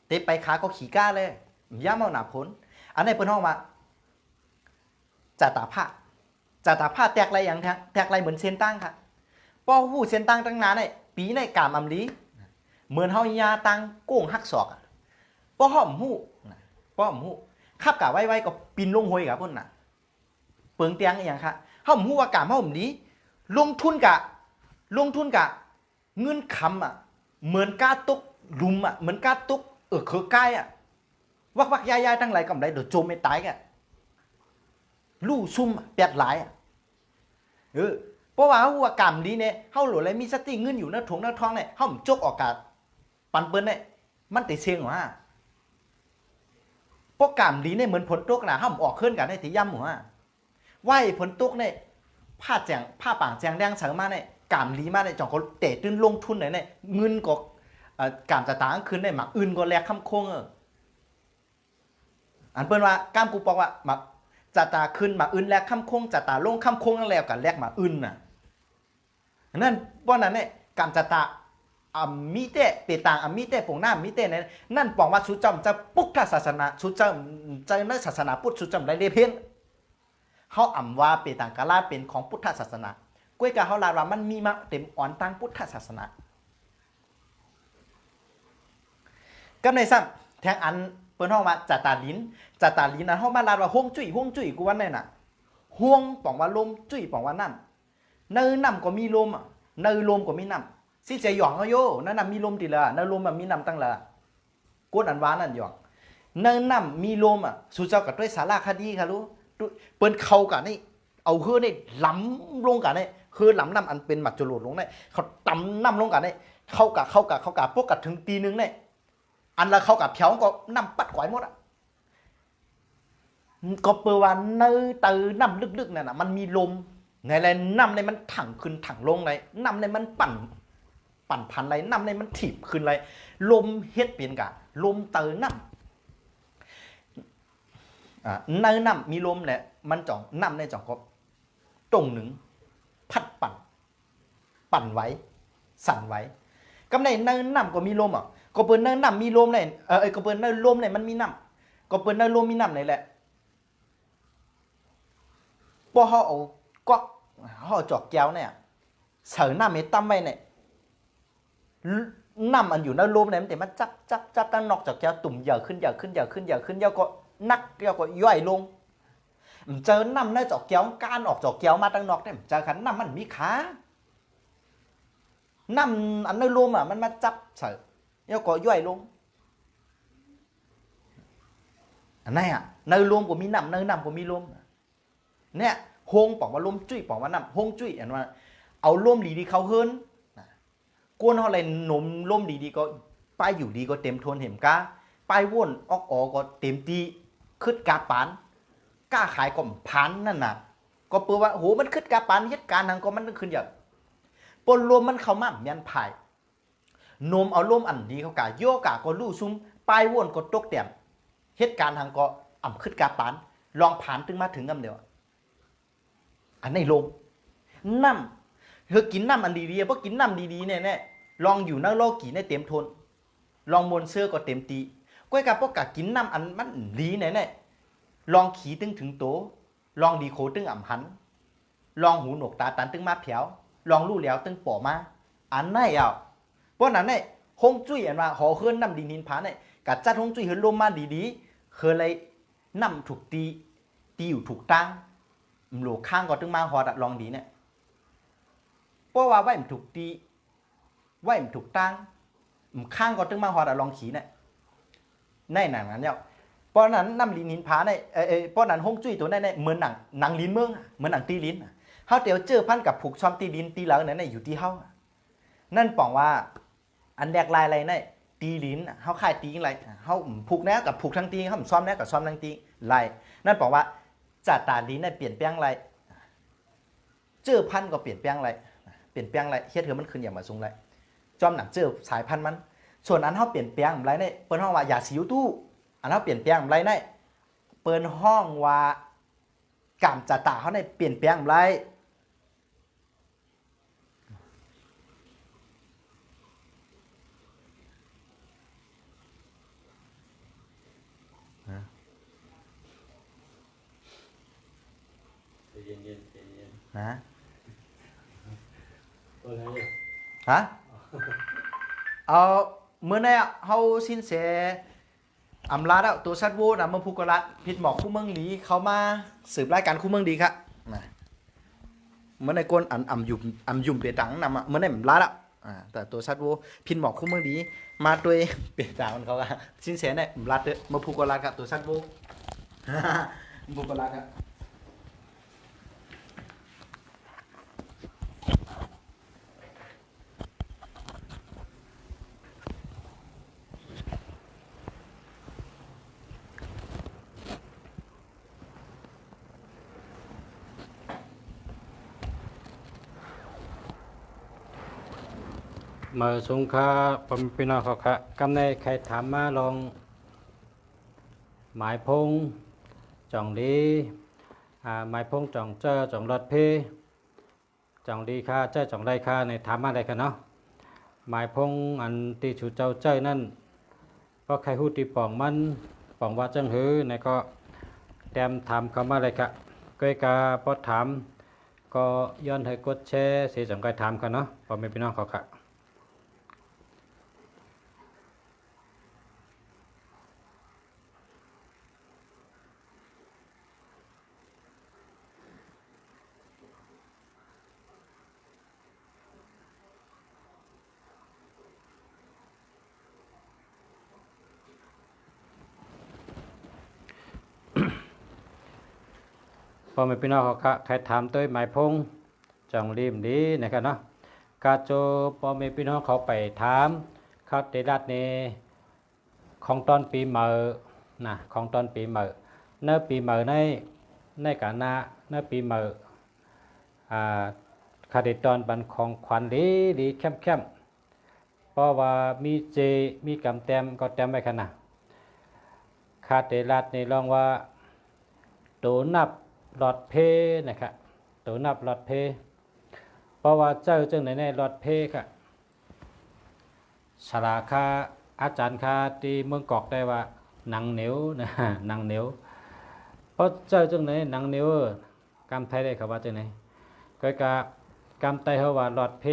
เตะไปขาก็ขี่ก้าเลยย่าเมาหนาพ้นอันนี้เปิ้นห้องมาจ่าตาผ้าแตกไรอย่างแท้แตกไรเหมือนเส้นตั้งค่ะป้อหู้เส้นตั้งตั้งนานเนี่ยปีในกามอำลีเหมือนเฮายาตังโก้งหักศอกป้อห้อมหู้ขับกะไว้ก็ปีนลงห้วยกับพุ่นน่ะเปิงเตียงอย่างค่ะห้อมหู้ว่ากามห้อมลีลงทุนกะเงินคำอ่ะเหมือนกาตุกลุมอ่ะเหมือนกาตุกคือใกล้อ่ะวักยายตั้งไรก็ไม่ได้เดี๋ยวโจมไม่ตายแกลู่ซุ่มแปดหลาย เพราะว่าหัวกรรมดีเนี่ยเฮาหลอะไรมีสติเงินอยู่ในถุงในท้องเนี่ยเฮาจกออกกาปันเปิ้นเนี่ยมันติเชียงว่าเพราะกรรมดีเนี่ยเหมือนผลตกนะเฮาออกขึ้นกันได้ที่ย่ำหัวไหวผลตกเนี่ยผ้าป่างแจงแดงเสริมมาเนี่ยกรรมดีมาเนี่ยจ่องก็เตะตื้นลงทุนเนี่ยเงินก็กรรมจะต่างคืนเนี่ยหมักอื่นก็แลกคำคงอันเปิ้นว่ากรรมกูบอกว่าหมักจะตาขึ้นหมักอื่นแลกคำคงจะตาลงคำคงนั่นแล้วกันแลกหมักอื่นน่ะนั่นเพราะนั้นเนี่ยกรรมจะตามีเตะเปต่างมีเตะปงหน้ามีเตะนั่นบอกว่าสุจอมจะพุทธศาสนาสุจอมจะในศาสนาพุทธสุจอมได้เรียเพียงเขาว่าเปต่างกาลาเป็นของพุทธศาสนาก้วยกาเขาลาว่ามันมีมาเต็มอ่อนตั้งพุทธศาสนาก็ในซ้ำแทงอันเปิ้นห้องว่าจัตตาลิ้นนั้นห้องมาลาว่าห่วงจุ้ยกูว่าแน่น่ะห่วงปองว่าลมจุ้ยปองว่าน้ำเนยน้ำก็มีลมเนยลมก็มีน้ำสิเจหยองเอาโยนั่นน่ะมีลมติละเนยลมมันมีน้ำตั้งละกวนอันวานั่นหยองเนยน้ำมีลมสู่เจ้ากับด้วยสาราคดีค่ะรู้เปิ้นเข้ากันนี่เอาเฮือนี่ล้ำลงกันนี่คือล้ำน้ำอันเป็นหมัดจรวดลงนี่เขาตำน้ำลงกันนี่เข้ากับพวกกับถึงตีนึงนี่อันละเข้ากับเพียวก็น้ำปัดขวายหมดก็เปิดว่าเนยตือน้ำลึกๆนั่นน่ะมันมีลมไงไรน้ำในมันถังขึ้นถังลงไรน้ำในมันปั่นพันไรน้ำในมันถีบขึ้นไรลมเฮ็ดเปลี่ยนกะลมตือน้ำในน้ำมีลมแหละมันจ่องน้ำในจ่องก็ตรงหนึ่งพัดปั่นไว้สั่นไว้ก็ในน้ำก็มีลมก็เปิดในน้ำมีลมเลยก็เปิดในลมเลยมันมีน้ำก็เปิดในลมมีน้ำเลยแหละพอเขาเอาก๊อกเขาจอกแก้วเนี่ยเสือน้ำไม่ตั้มไว้เนี่ยน้ำอันอยู่ในลมเนี่ยมันแต่มันจับตั้งนอกจอกแก้วตุ่มเหยอะขึ้นก็นักก็ย่อยลงเจอน้ำในจอกแก้วการออกจอกแก้วมาตั้งนอกเนี่ยเจอขันน้ำมันมีขาน้ำอันในลมมันมาจับเสือก็ย่อยลงอันนี้ในลมก็มีน้ำในน้ำก็มีลมเนี่ยโฮงบอกว่าลมจุ้ยบอกว่าน้ำโฮงจุ้ยอันว่าเอาลมดีๆเขาเฮิรนกวนเขาอะไรหนุ่มลมดีๆก็ไปอยู่ดีก็เต็มทนเห็มกาไปว่นออกก็เต็มตีขึ้นกาปานกล้าขายก็พันนั่นน่ะก็เปิดว่าโหมันขึ้นกาปานเหตุการณ์นั้นก็มันขึ้นอย่างปนรวมมันเข้ามาเมียนไผ่นมเอาลมอันดีเขากาโยกาก็ลู่ซุ้มไปว่นก็ตกเต็มเหตุการณ์ทางก็อ่ำขึ้นกาปานลองผ่านถึงมาถึงกำเดียวอันในลมน้ำเธอกินน้ำอันดีๆเพราะกินน้ำดีๆเนี่ยลองอยู่ในโลกีในเต็มทนลองมวนเสื้อก็เต็มตีก้อยกับพวกกะกินน้ำอันมันดีเนี่ยลองขี่ตึงถึงโตลองดีโคตึงอ่ำหันลองหูหนวกตาตันตึงมาเผียวลองลู่แล้วตึงป่อมาอันไหนเพราะนั้นเนี่ยฮงจุ้ยอันว่าหอเฮิรนน้ำดีนินผาเนี่ยกัดจัดฮงจุ้ยเฮิรนลมมาดีๆเคยเลยน้ำถูกตีอยู่ถูกตั้งหลวข้างก็ตึงมาหอดลองดีเนี่ยเพราะว่าไหวมันถูกตีไหวมันถูกตั้งข้างก็ตึงมาหอดลองขี่เนี่ยในหนังนั้นเนี่ยเพราะนั้นน้ำลิ้นหินผาเนี่ยเพราะนั้นฮงจุ้ยตัวนั้นเนี่ยเหมือนหนังลิ้นเมืองเหมือนหนังตีลิ้นเขาเดี๋ยวเจอพันกับผูกช้อมตีลิ้นตีเหลืองเนี่ยอยู่ที่เขานั่นบอกว่าอันแรกลายอะไรเนี่ยตีลิ้นเขาคายตีอะไรเขาผูกแน่กับผูกทั้งตีเขาซ้อมแน่กับซ้อมทั้งตีลายนั่นบอกว่าจัดตาลิ้นเนี่ยเปลี่ยนแปลงอะไรเจอพันก็เปลี่ยนแปลงอะไรเปลี่ยนแปลงอะไรเฮ็ดเถอะมันขึ้นอย่างมาสูงไรจอมหนังเจอสายพันธุ์มันส่วนอันเขาเปลี่ยนแปลงอะไรเนี่ยเปิ้นห้องว่าอย่าสิวตู้อันเขาเปลี่ยนแปลงอะไรเนี่ยเปิ้นห้องว่ากามจัดตาเขาเนี่ยเปลี่ยนแปลงอะไรนะฮะเอาเมื่อเนี่ยเขาสิ้นเสียอำลาแล้วตัวชัดโว้นะเมื่อภูกรัฐพิดหมอกคู่เมืองหลีเขามาสืบรายการคู่เมืองดีครับเมื่อในกวนอ่ำยุ่มเปียตังนำเมื่อในลาแล้วแต่ตัวชัดโว้พินหมอกคู่เมืองดีมาด้วยเปียตังมันเขาก็สิ้นเสียเนี่ยลาเตเมื่อภูกรัฐครับตัวชัดโว้ภูกรัฐครับ มาสงค้าปมพี่น้องเขาค่ะกำในใครถามมาลองหมายพงจ่องดีหมายพงจ่องเจ้าจ่องรถเพจ่องดีค่าเจ้าจ่องได้ค่าในถามมาได้กันเนาะหมายพงอันตีชูเจ้าเจ้านั่นก็ใครหูตีป่องมันป่องว่าจังหือในก็แต้มถามเข้ามาเลยค่ะก้อยกาพอถามก็ย้อนให้กดแชร์เสียจังก้อยถามกันเนาะพอไม่พี่น้องเขาค่ะพอไม่พี่น้องเขาค่ะใครถามตัวหมายพงจ่องริมดีนะครับเนาะกาโจพอไม่พี่น้องเขาไปถามเขาเตดัดในของตอนปีใหม่นะของตอนปีใหม่เนื้อปีใหม่ในกาณะเนื้อปีใหม่คาดิตอนบันของขวัญดีเข้มเพราะว่ามีเจมีกำแต้มก็แต้มไว้ขนาดคาเตลัดในลองว่าตัวนับหลอดเพนะครับตัวนับหลอดเพเพราะว่าเจ้าจึงในหลอดเพค่ะสลาคาอาจารย์คาที่เมืองกอกได้ว่าหนังเหนียวนะหนังเหนียวเพราะเจ้าจึงในหนังเหนียวกำไทยได้ครับว่าจึงไหนก็กำไตเขาว่าหลอดเพ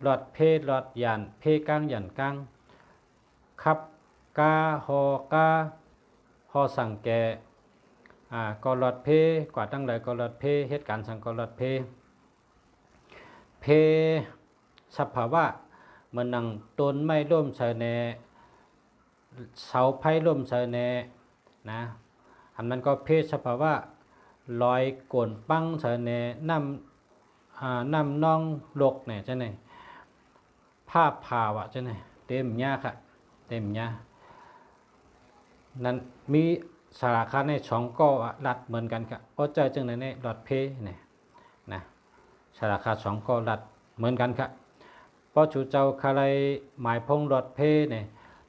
หลอดเพหลอดหยันเพกลางหยันกลางขับกาฮอสั่งแกก็หลอดเพกว่าตั้งหลายก็หลอดเพเหตุการณ์สั่งก็หลอดเพสภาวะมันนั่งต้นไม้ร่มเสนเสาไผ่ร่มเสนนะอันนั้นก็เพสภาวะลอยโกนปังเสนน้ำนองลกเนี่ยจะไหนภาพผ่าวะจะไหนเต็มหญ้าค่ะเต็มหญ้านั้นมีสาขาในช่องก็รัดเหมือนกันค่ะเพราะเจอจังในดอทเพเนี่ยนะสาขาช่องก็รัดเหมือนกันค่ะเพราะชูเจ้าคาไรหมายพงดอทเพเนี่ย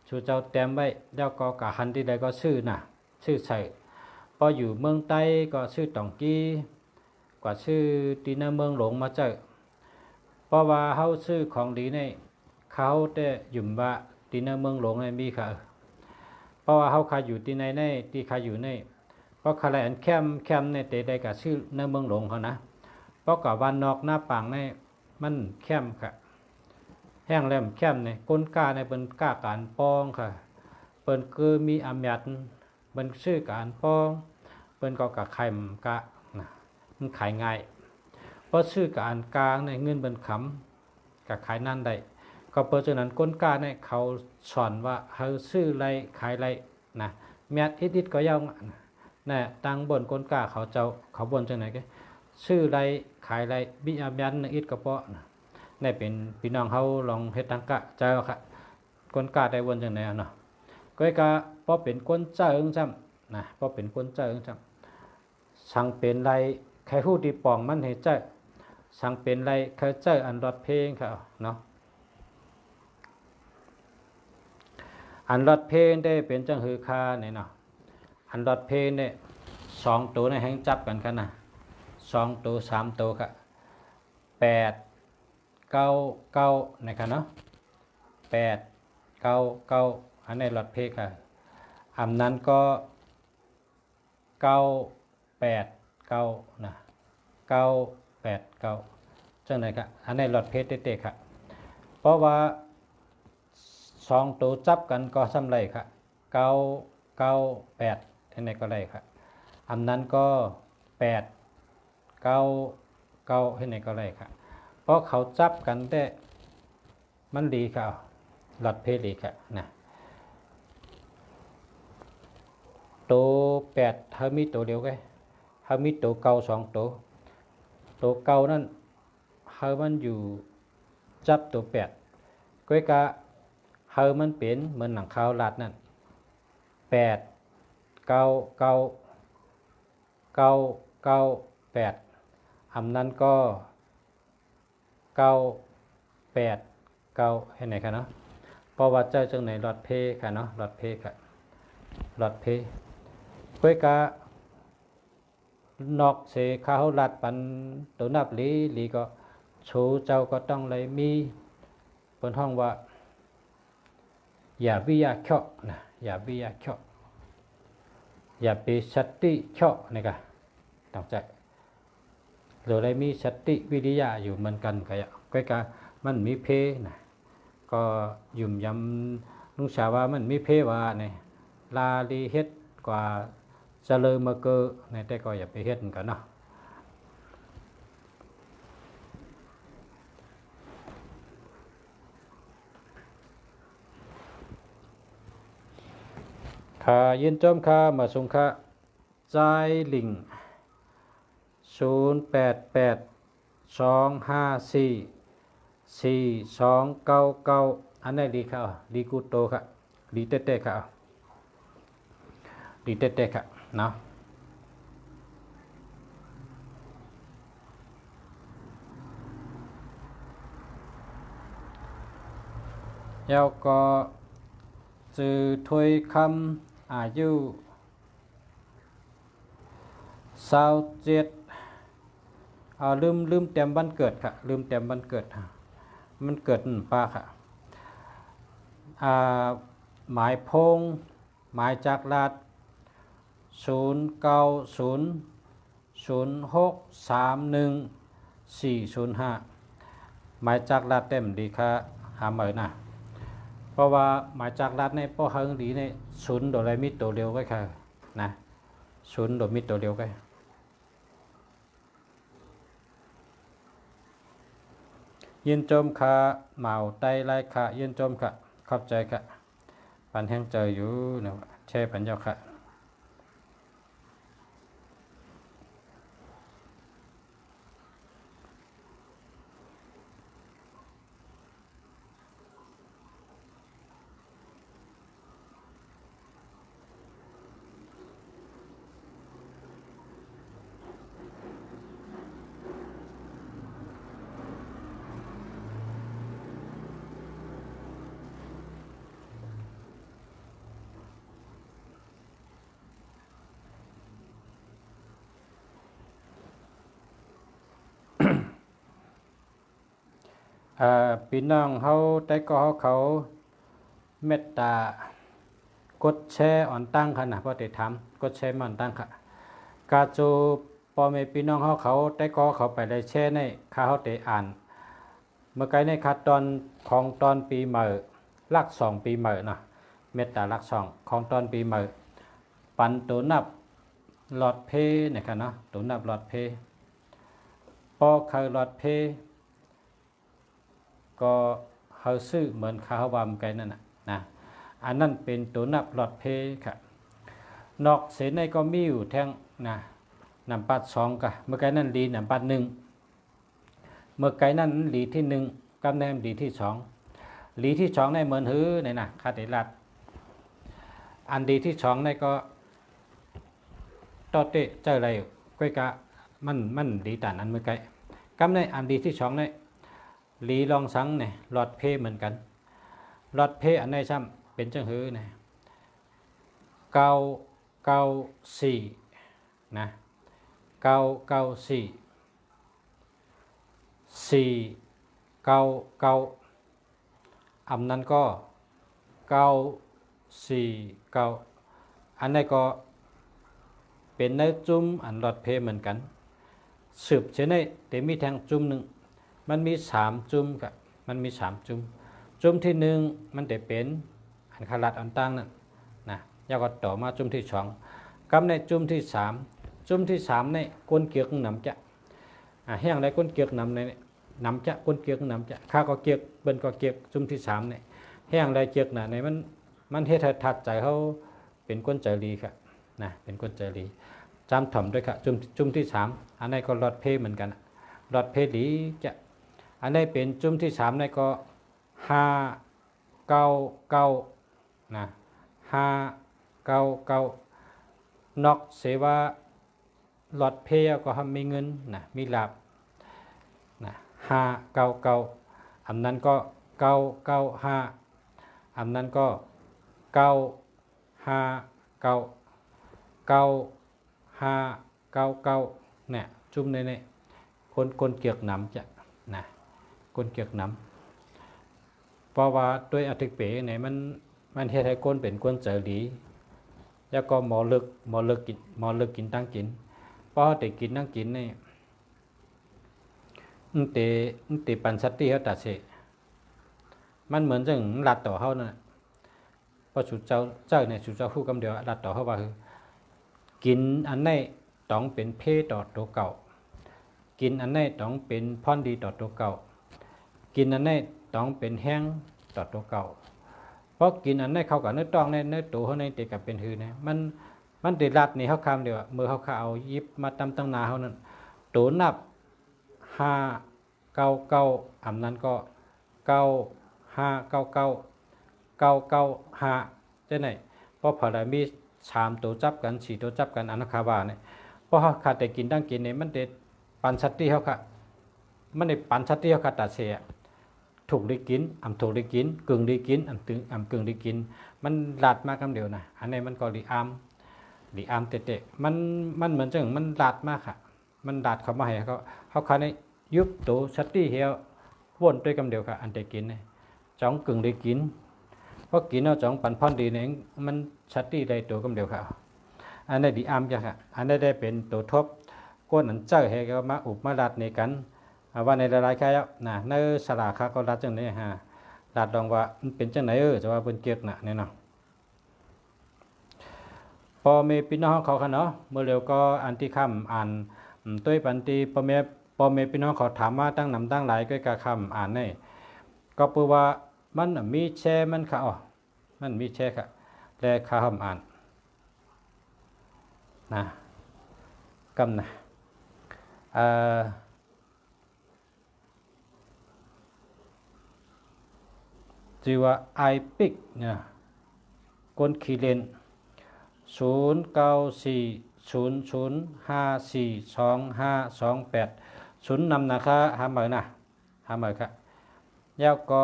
ชูเจ้าเต็มไว้แล้วก็กะหันที่ใดก็ชื่อนะชื่อใส่พออยู่เมืองใต้ก็ชื่อตองกี้กว่าชื่อตีนาเมืองหลงมาเจอเพราะว่าเขาชื่อของดีในเขาแต่ยุ่มว่าตีนาเมืองหลงในมีค่ะเพราะว่าเขาขายอยู่ที่ในที่ขายอยู่ในเพราะขายอันแคมในเตได้กับชื่อในเมืองหลงเขานะเพราะกับวันนอกหน้าปังในมันแคมค่ะแห้งแหลมแคมในก้นก้าในเป็นก้าการป้องค่ะเป็นคือมีอำนาจเป็นชื่อการป้องเป็นก็กับไข่มกะนะมันขายง่ายเพราะชื่อการกลางในเงินเป็นขำกับขายนั่นได้ก็เพราะฉะนั้นก้นกาเนี่ยเขาสอนว่าเขาซื้อไรขายไรนะเมียดอิดก็ย่อมนะตั้งบนก้นกาเขาบนจังไหนก็ซื้อไรขายไรบิอายันอิดก็เพาะนะนี่เป็นพี่น้องเขาลองเฮ็ดตังกะเจ้าค่ะก้นกาได้บนจังไหนเนาะก็กะเพราะเป็นก้นเจ้าจังนะเพราะเป็นก้นเจ้าจังสั่งเป็นไรใครหู้ดีป่องมันให้เจ้าสั่งเป็นไรใครเจ้าอันรอดเพลงเขาเนาะอันรถเพลงได้เป็นจังหือคาเนี่ยเนาะอันรถเพลงเนี่ยสองตัวในแห่งจับกันนะ2 ตัว3 ตัวค่ะ8 9 9นะครับเนาะ8 9 9อันในรถเพลงค่ะอันนั้นก็9 8 9นะ9 8 9จังไหนครับอันในรถเพลงเตะๆค่ะเพราะว่า2 ตัวจับกันก็สำเร็จครับ9 8ที่ไหนก็ได้ครับอันนั้นก็8 9 9ที่ไหนก็ได้ครับเพราะเขาจับกันได้มันดีครับหลอดเพลดีครับนะตัว8เขามีตัวเดียวกันเขามีตัวเก่า2 ตัวเก่านั้นเขามันอยู่จับตัว8ก็กะเฮามันเป็นเหมือนหนังขาวลัดนั่น8 9 9 9 8อันนั้นก็9 8 9เห็นไหนคะเนาะเพราะว่าเจ้าจังไหนรอดเพค่ะเนาะรอดเพค่ะรอดเพก้วยกะนอกเสข้าวลัดปันตัวนับหลีก็โชเจ้าก็ต้องเลยมีเปิ้นห้องว่าอย่าวิยาเคาะนะอย่าวิยาเคาะอย่าไปสติเคาะนี่ก็ต้องใจเราได้มีสติวิริยะอยู่เหมือนกันก็ก้อยกะมันมีเพนะก็ยุ่มยำลุงสาวว่ามันมีเพว่าเนี่ยลาลีเฮ็ดกว่าเจริญมาเกอในแต่ก็อย่าไปเฮ็ดกันเนาะขายินจอมขามาสงขาใจลิง0882544299อันนี้ดีค่ะดีกูโตค่ะดีเต้ๆค่ะดีเต้ๆค่ะเนาะแล้วก็จือถ้วยคำอายุ27ลืมเต็มวันเกิดค่ะลืมเต็มวันเกิดมันเกิดป้าค่ะหมายพงหมายจากลาด0900631405หมายจากลาดเต็มดีค่ะหาเหมือนนะเพราะว่าหมายจากลาดในป้อเฮิงดีในศูนย์โดยมิตรตัวเดียวก็ค่ะนะศูนย์โดยมิตรตัวเดียวก็ยินจมค่ะเหมาไตไล่ค่ะยินจมค่ะขอบใจค่ะปันแห้งเจออยู่นะแช่ปันเจ้าค่ะพี่น้องเขาได้ก็เขาเมตตากดแชร์อ่อนตั้งค่ะนะพอได้ทำกดแชร์อ่อนตั้งค่ะกาจูพอแม่พี่น้องเขาได้ก็เขาไปได้แชร์ในข้าเขาได้อ่านเมื่อไกลในคัดตอนของตอนปีใหม่ลัก2ปีใหม่นะเมตตาลัก2ของตอนปีใหม่ปันตัวนับหลอดเพนะครับเนาะตัวนับหลอดเพพอเคยหลอดเพก็เขาซื้อเหมือนข้าววามไกนั่นนะอันนั้นเป็นตัวนับหลอดเพค่ะนอกเสในก็มีอยู่แท่งนะนำปัด2กะเมื่อไกนั้นลีนำปัด1เมื่อไกนั้นลีที่1กำแนมลีที่2ลีที่2ในเหมือนหื้อในนะคาเดลัดอันดีที่2ในก็ต่อเตะเจออะไรก้อยกะมันดีต่างนั้นเมื่อไกกำในอันดีที่2ในลีลองสังเนี่ยหลอดเพเหมือนกันหลอดเพอันไหนซ้ำเป็นจังหื้อเนี่ย994นะ994 499อำนั้นก็949อันนี้ก็เป็นในจุ่มอันหลอดเพเหมือนกันสืบเช่นในแต่มีแทงจุ่มหนึ่งมันมี3จุ่มกับมันมี3จุ่มจุ่มที่1มันจะเป็นอันขลัดอันตั้งนั่นนะแล้วก็ต่อมาจุ่มที่2กับในจุ่มที่3จุ่มที่3ในก้นเกียกนำจะแห้งในก้นเกียกนำในนำจะก้นเกียกนำจะข้าก็เกียกเบิ้นก็เกียกจุ่มที่3ในแห้งในเกียกน่ะในมันเฮ็ดให้ทัดใจเขาเป็นก้นใจรีค่ะนะเป็นก้นใจรีจำถ่อมด้วยค่ะจุ่มที่3อันนี้ก็หลอดเพเหมือนกันหลอดเพลีจะอันนี้เป็นจุ่มที่3ในก็599นะ599นอกเสว่าหลอดเพก็ทำมีเงินนะมีลาบนะ599 อำนั้นก็เก้าเก้าห้าอำนั้นก็เก้าห้าเก้าเก้าห้าเก้าเก้าเนี่ยจุ่มในนี่คนเกียกน้ำจะนะคนเกียกน้ำเพราะว่าด้วยอธิเปเนี่ยมันเฮ็ดให้คนเป็นคนเจอดีแล้วก็หมอเลิกกินตั้งกินเพราะแต่กินตั้งกินนี่มันเตปันสัตติเขาตัดเสมันเหมือนจังรัดต่อเขานั่นพอสุดเจ้าเนี่ยสุดเจ้าคู่กำเดียวรัดต่อเขาว่าคือกินอันไหนต้องเป็นเพศต่อตัวเก่ากินอันไหนต้องเป็นพรดีต่อตัวเก่ากินอันไหนต้องเป็นแห้งต่อตัวเก่าเพราะกินอันไหนเข้ากับเนื้อต้องในเนื้อตัวเขาในเตกับเป็นหือเนี่ยมันติดรัดนี่เขาคำเดียวมือเขาเอายิบมาตำตั้งนาเขานั่นตัวนับห้าเก้าเก้าอำนั้นก็เก้าห้าเก้าเก้าเก้าเก้าห้าได้ไหนเพราะพอได้มีชามตัวจับกันสี่ตัวจับกันอันนั้นคาว่าเนี่ยเพราะเขาขาดแต่กินตั้งกินเนี่ยมันเด็ดปันชัตตี้เขาค่ะมันในปันชัตตี้เขาขาดตัดเสียถูกได้กินถูกได้กินกึ่งได้กินกึ่งได้กินมันหลาดมากคำเดียวนะอันนี้มันก็ดีอามเตะมันเหมือนจังมันหลาดมากค่ะมันหลาดเขามาให้เขาขาดในยุบตัวชัตตี้เหี่ยววนด้วยคำเดียวค่ะอันเตะกินเนี่ยจ้องกึ่งได้กินเพราะกินเอาจ้องปันพอนดีเนี่ยมันชัตตี้ได้ตัวคำเดียวค่ะอันนี้ดีอามจ้ะค่ะอันนี้ได้เป็นตัวทบก้นอันเจ้าให้ก็มาอุบมาลัดในกันว่าในหลายๆแค่นะเนื้อสลากเขาก็รัดจังนี้ฮะรัดดองว่ามันเป็นจังไหนจะว่าเป็นเกียกน่ะเนี่ยเนาะพอมีพี่น้องเขาเนาะเมื่อเร็วก็อันที่คำอ่านตัวปันตีพอมีพี่น้องเขาถามว่าตั้งนำตั้งหลายก็กะคำอ่านนี่ก็แปลว่ามันมีแช่มันค่ะอ๋อมันมีแช่ค่ะแลคำอ่านนะกำนะชื่อว่าไอพิกเนี่ยคนขีเลน0940054258 นำนะคะหาเหมือนนะหาเหมือนครับแล้วก็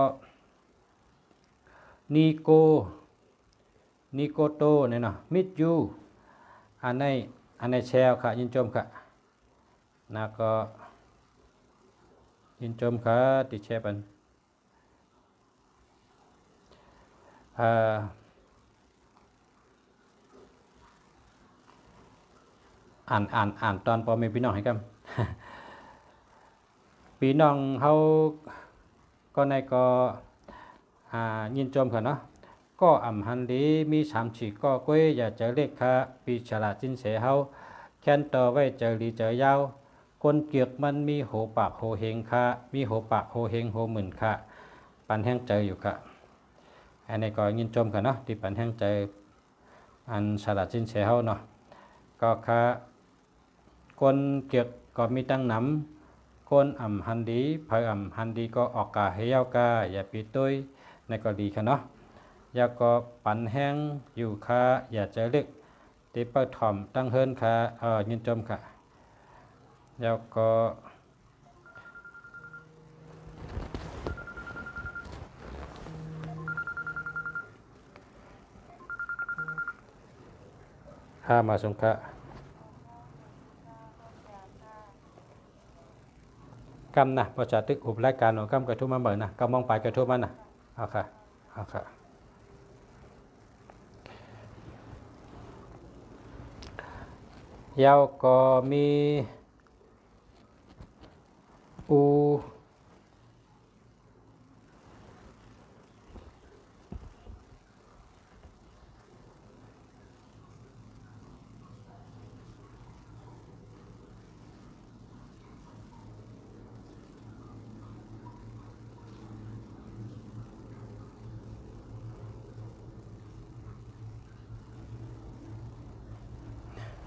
นิโกโตเนี่ยนะมิดยูอันในแชลค่ะยินจมค่ะนะก็ยินจมค่ะติดแชร์ปันอ่านตอนพอมีพี่น้องให้กันพี่น้องเขาก็ในก็ยินจมค่ะเนาะก็หันดีมี3 ฉีก็ก้วยอย่าเจอเลขค่ะปีฉลาดจินเสเฮาแค้นต่อไว้เจอลีเจอยาวคนเกียกมันมีโหปากโหเฮงค่ะมีโหปากโหเฮงโหหมื่นค่ะปันแห้งเจออยู่ค่ะอันนี้ก็ยินจมค่ะเนาะที่ปันแห้งเจออันฉลาดจินเสเฮาเนาะก็ค่ะคนเกียกก็มีตั้งน้ำคนหันดีเผยหันดีก็ออกกาเฮียวกาอย่าปีตุ้ยในก็ดีค่ะเนาะอย่าก็ปันแห้งอยู่ค่ะอย่าเจอเล็กติเปิดถ่อมตั้งเฮิรนค่ะยินจมค่ะแล้วก็ข้ามาสงค่ะกำนะประชาตึกอุบรายการของกำกระทุ่มมาเหมือนนะกำมองไปกระทุ่มมันนะเอาค่ะยาวก็มีอู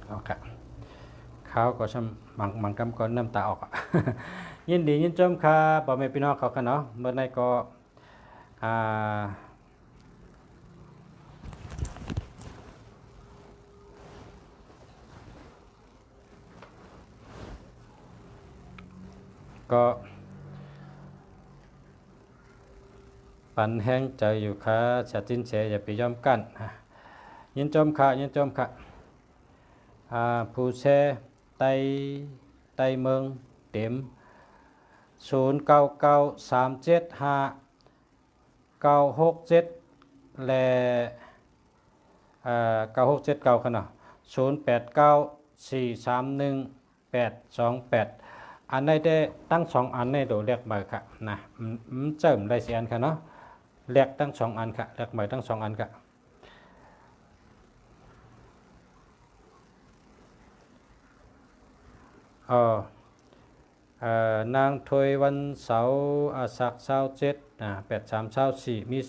เอาค่ะเขาก็ช่ำมังกำก็น้ำตาออกยินดียินจมค่ะพ่อแม่พี่น้องเขากันเนาะเมื่อในก็ก็ ปันแห้งใจอยู่ค่ะชาตินเสอย่าไปยอมกันยินจมค่ะยินจมค่ะผู้แช่ไตเมืองเต็ม0993759679และ9679ขนาด0894318828อันใดได้ตั้ง2อันในโดเรียกใหม่ค่ะนะเจิมได้4อันค่ะเนาะเรียกตั้ง2อันค่ะเรียกใหม่ตั้ง2อันค่ะนางถวยวันเสาร์ศักดิ์23/7 83/24มี1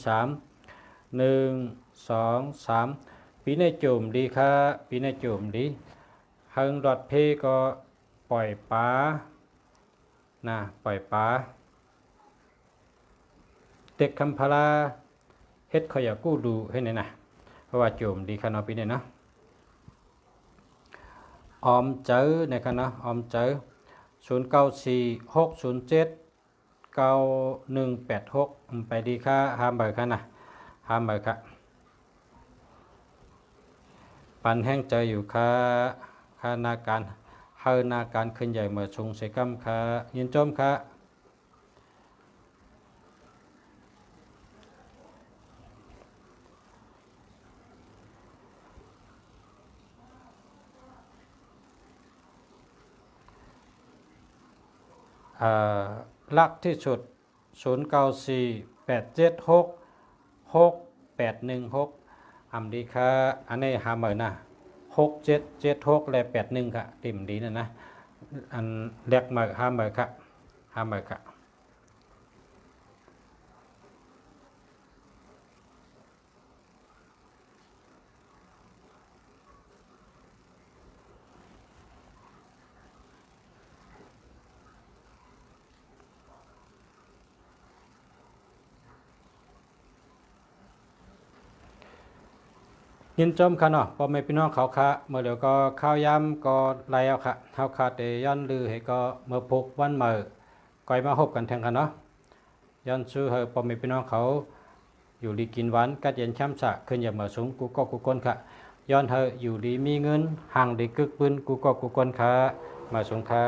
2 3ปีในจุ่มดีค่ะปีในจุ่มดีเฮิงดอดเพก็ปล่อยปลานะปล่อยปลาเด็กคำพลาเฮ็ดขอยากู้ดูให้ไหนนะเพราะว่าจุ่มดีค่ะเนาะปีนี้เนาะออมเจอในค่ะเนาะออมเจอ0946079186ไปดีค่ะห้ามเบอร์ค่ะนะห้ามเบอร์ค่ะปันแห้งใจอยู่ค่ะค่านาการเฮานาการขึ้นใหญ่เมื่อชงเสกัมค่ะยินจมค่ะลักที่สุด0948766816อำดีค่ะอันนี้หาเหมือนนะ6776และ81ค่ะติ่มดีนะอันเรียกมาหาเหมือนค่ะหาเหมือนค่ะยินจมค่ะเนาะพ่อแม่พี่น้องเขาค่ะเมื่อเดี๋ยวก็ข้าวย้ำก็ไล่เอาค่ะเฮาค่ะแต่ย้อนลือให้ก็เมื่อพกวันเมื่อก่อยมาพบกันแทงค่ะเนาะย้อนซื้อให้พ่อแม่พี่น้องเขาอยู่ดีกินหวานกัดเย็นช้ำสะขึ้นอย่ามาสูงกูก็กูก้นค่ะย้อนเธออยู่ดีมีเงินห่างดีกึกปืนกูก็กูก้นค่ะมาสูงค่ะ